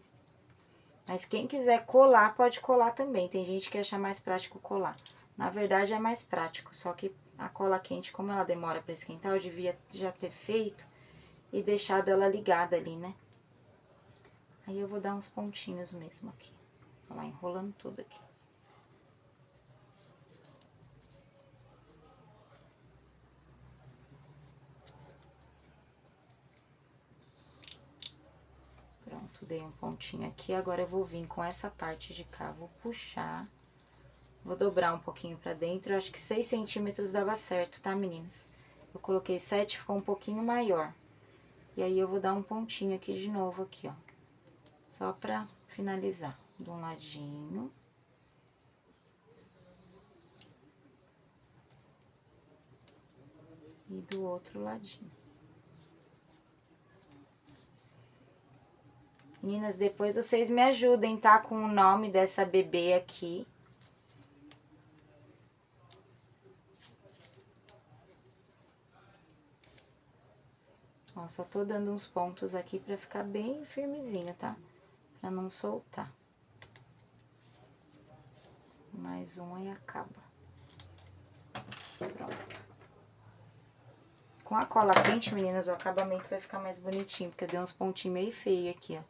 Mas quem quiser colar, pode colar também. Tem gente que acha mais prático colar. Na verdade, é mais prático, só que a cola quente, como ela demora pra esquentar, eu devia já ter feito e deixado ela ligada ali, né? Aí eu vou dar uns pontinhos mesmo aqui. Vou lá enrolando tudo aqui. Pronto, dei um pontinho aqui. Agora eu vou vir com essa parte de cá, vou puxar. Vou dobrar um pouquinho pra dentro. Eu acho que 6 centímetros dava certo, tá, meninas? Eu coloquei 7, ficou um pouquinho maior. E aí, eu vou dar um pontinho aqui de novo, aqui, ó. Só pra finalizar. De um ladinho. E do outro ladinho. Meninas, depois vocês me ajudem, tá? Com o nome dessa bebê aqui. Ó, só tô dando uns pontos aqui pra ficar bem firmezinho, tá? Pra não soltar. Mais um e acaba. Pronto. Com a cola quente, meninas, o acabamento vai ficar mais bonitinho, porque eu dei uns pontinhos meio feio aqui, ó.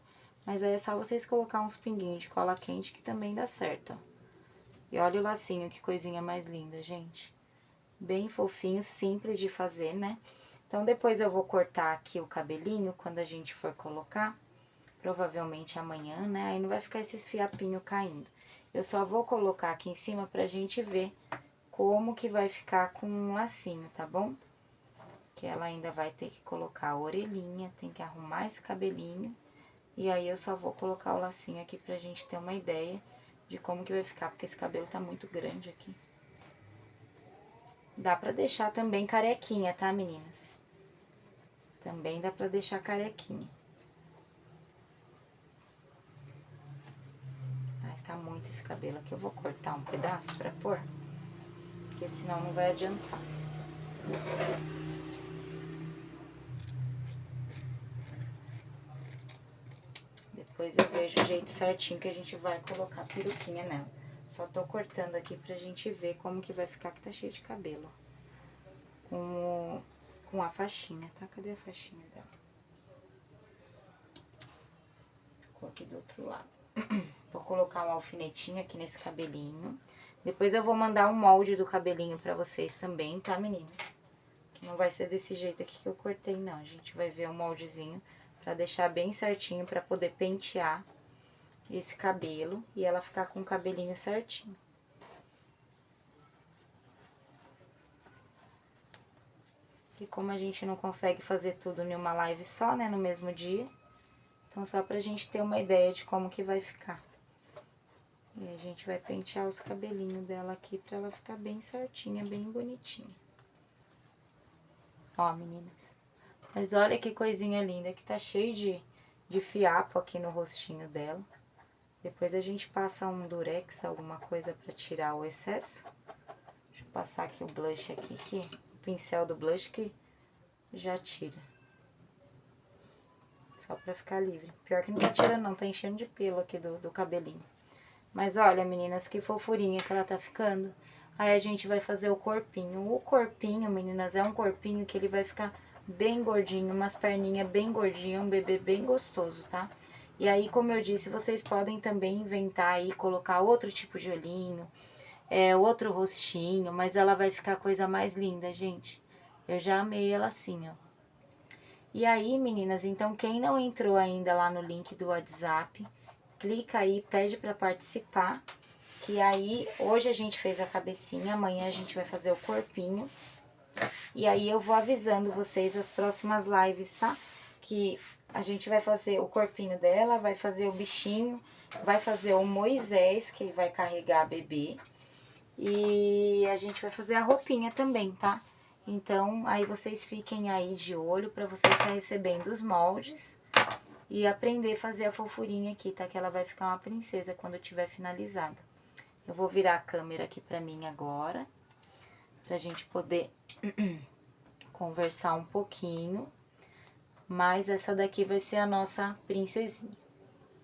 Mas aí é só vocês colocar uns pinguinhos de cola quente que também dá certo, ó. E olha o lacinho, que coisinha mais linda, gente. Bem fofinho, simples de fazer, né? Então, depois eu vou cortar aqui o cabelinho, quando a gente for colocar, provavelmente amanhã, né? Aí não vai ficar esses fiapinhos caindo. Eu só vou colocar aqui em cima pra gente ver como que vai ficar com um lacinho, tá bom? Que ela ainda vai ter que colocar a orelhinha, tem que arrumar esse cabelinho. E aí, eu só vou colocar o lacinho aqui pra gente ter uma ideia de como que vai ficar, porque esse cabelo tá muito grande aqui. Dá pra deixar também carequinha, tá, meninas? Também dá pra deixar carequinha. Ai, tá muito esse cabelo aqui. Eu vou cortar um pedaço pra pôr, porque senão não vai adiantar. Depois eu vejo o jeito certinho que a gente vai colocar a peruquinha nela. Só tô cortando aqui pra gente ver como que vai ficar, que tá cheio de cabelo. Com a faixinha, tá? Cadê a faixinha dela? Ficou aqui do outro lado. Vou colocar um alfinetinho aqui nesse cabelinho. Depois eu vou mandar um molde do cabelinho pra vocês também, tá, meninas? Que não vai ser desse jeito aqui que eu cortei, não. A gente vai ver um moldezinho pra deixar bem certinho, pra poder pentear esse cabelo e ela ficar com o cabelinho certinho. E como a gente não consegue fazer tudo em uma live só, né, no mesmo dia, então só pra gente ter uma ideia de como que vai ficar. E a gente vai pentear os cabelinhos dela aqui pra ela ficar bem certinha, bem bonitinha. Ó, meninas. Mas olha que coisinha linda, que tá cheio de fiapo aqui no rostinho dela. Depois a gente passa um durex, alguma coisa pra tirar o excesso. Deixa eu passar aqui o blush aqui, o pincel do blush que já tira. Só pra ficar livre. Pior que não tá tirando não, tá enchendo de pelo aqui do cabelinho. Mas olha, meninas, que fofurinha que ela tá ficando. Aí a gente vai fazer o corpinho. O corpinho, meninas, é um corpinho que ele vai ficar bem gordinho, umas perninhas bem gordinhas, um bebê bem gostoso, tá? E aí, como eu disse, vocês podem também inventar aí, colocar outro tipo de olhinho, outro rostinho, mas ela vai ficar a coisa mais linda, gente. Eu já amei ela assim, ó. E aí, meninas, então quem não entrou ainda lá no link do WhatsApp, clica aí, pede para participar, que aí hoje a gente fez a cabecinha, amanhã a gente vai fazer o corpinho. E aí eu vou avisando vocês as próximas lives, tá? Que a gente vai fazer o corpinho dela, vai fazer o bichinho, vai fazer o Moisés, que vai carregar a bebê. E a gente vai fazer a roupinha também, tá? Então, aí vocês fiquem aí de olho pra vocês estar recebendo os moldes e aprender a fazer a fofurinha aqui, tá? Que ela vai ficar uma princesa quando tiver finalizada. Eu vou virar a câmera aqui pra mim agora, pra gente poder conversar um pouquinho. Mas essa daqui vai ser a nossa princesinha.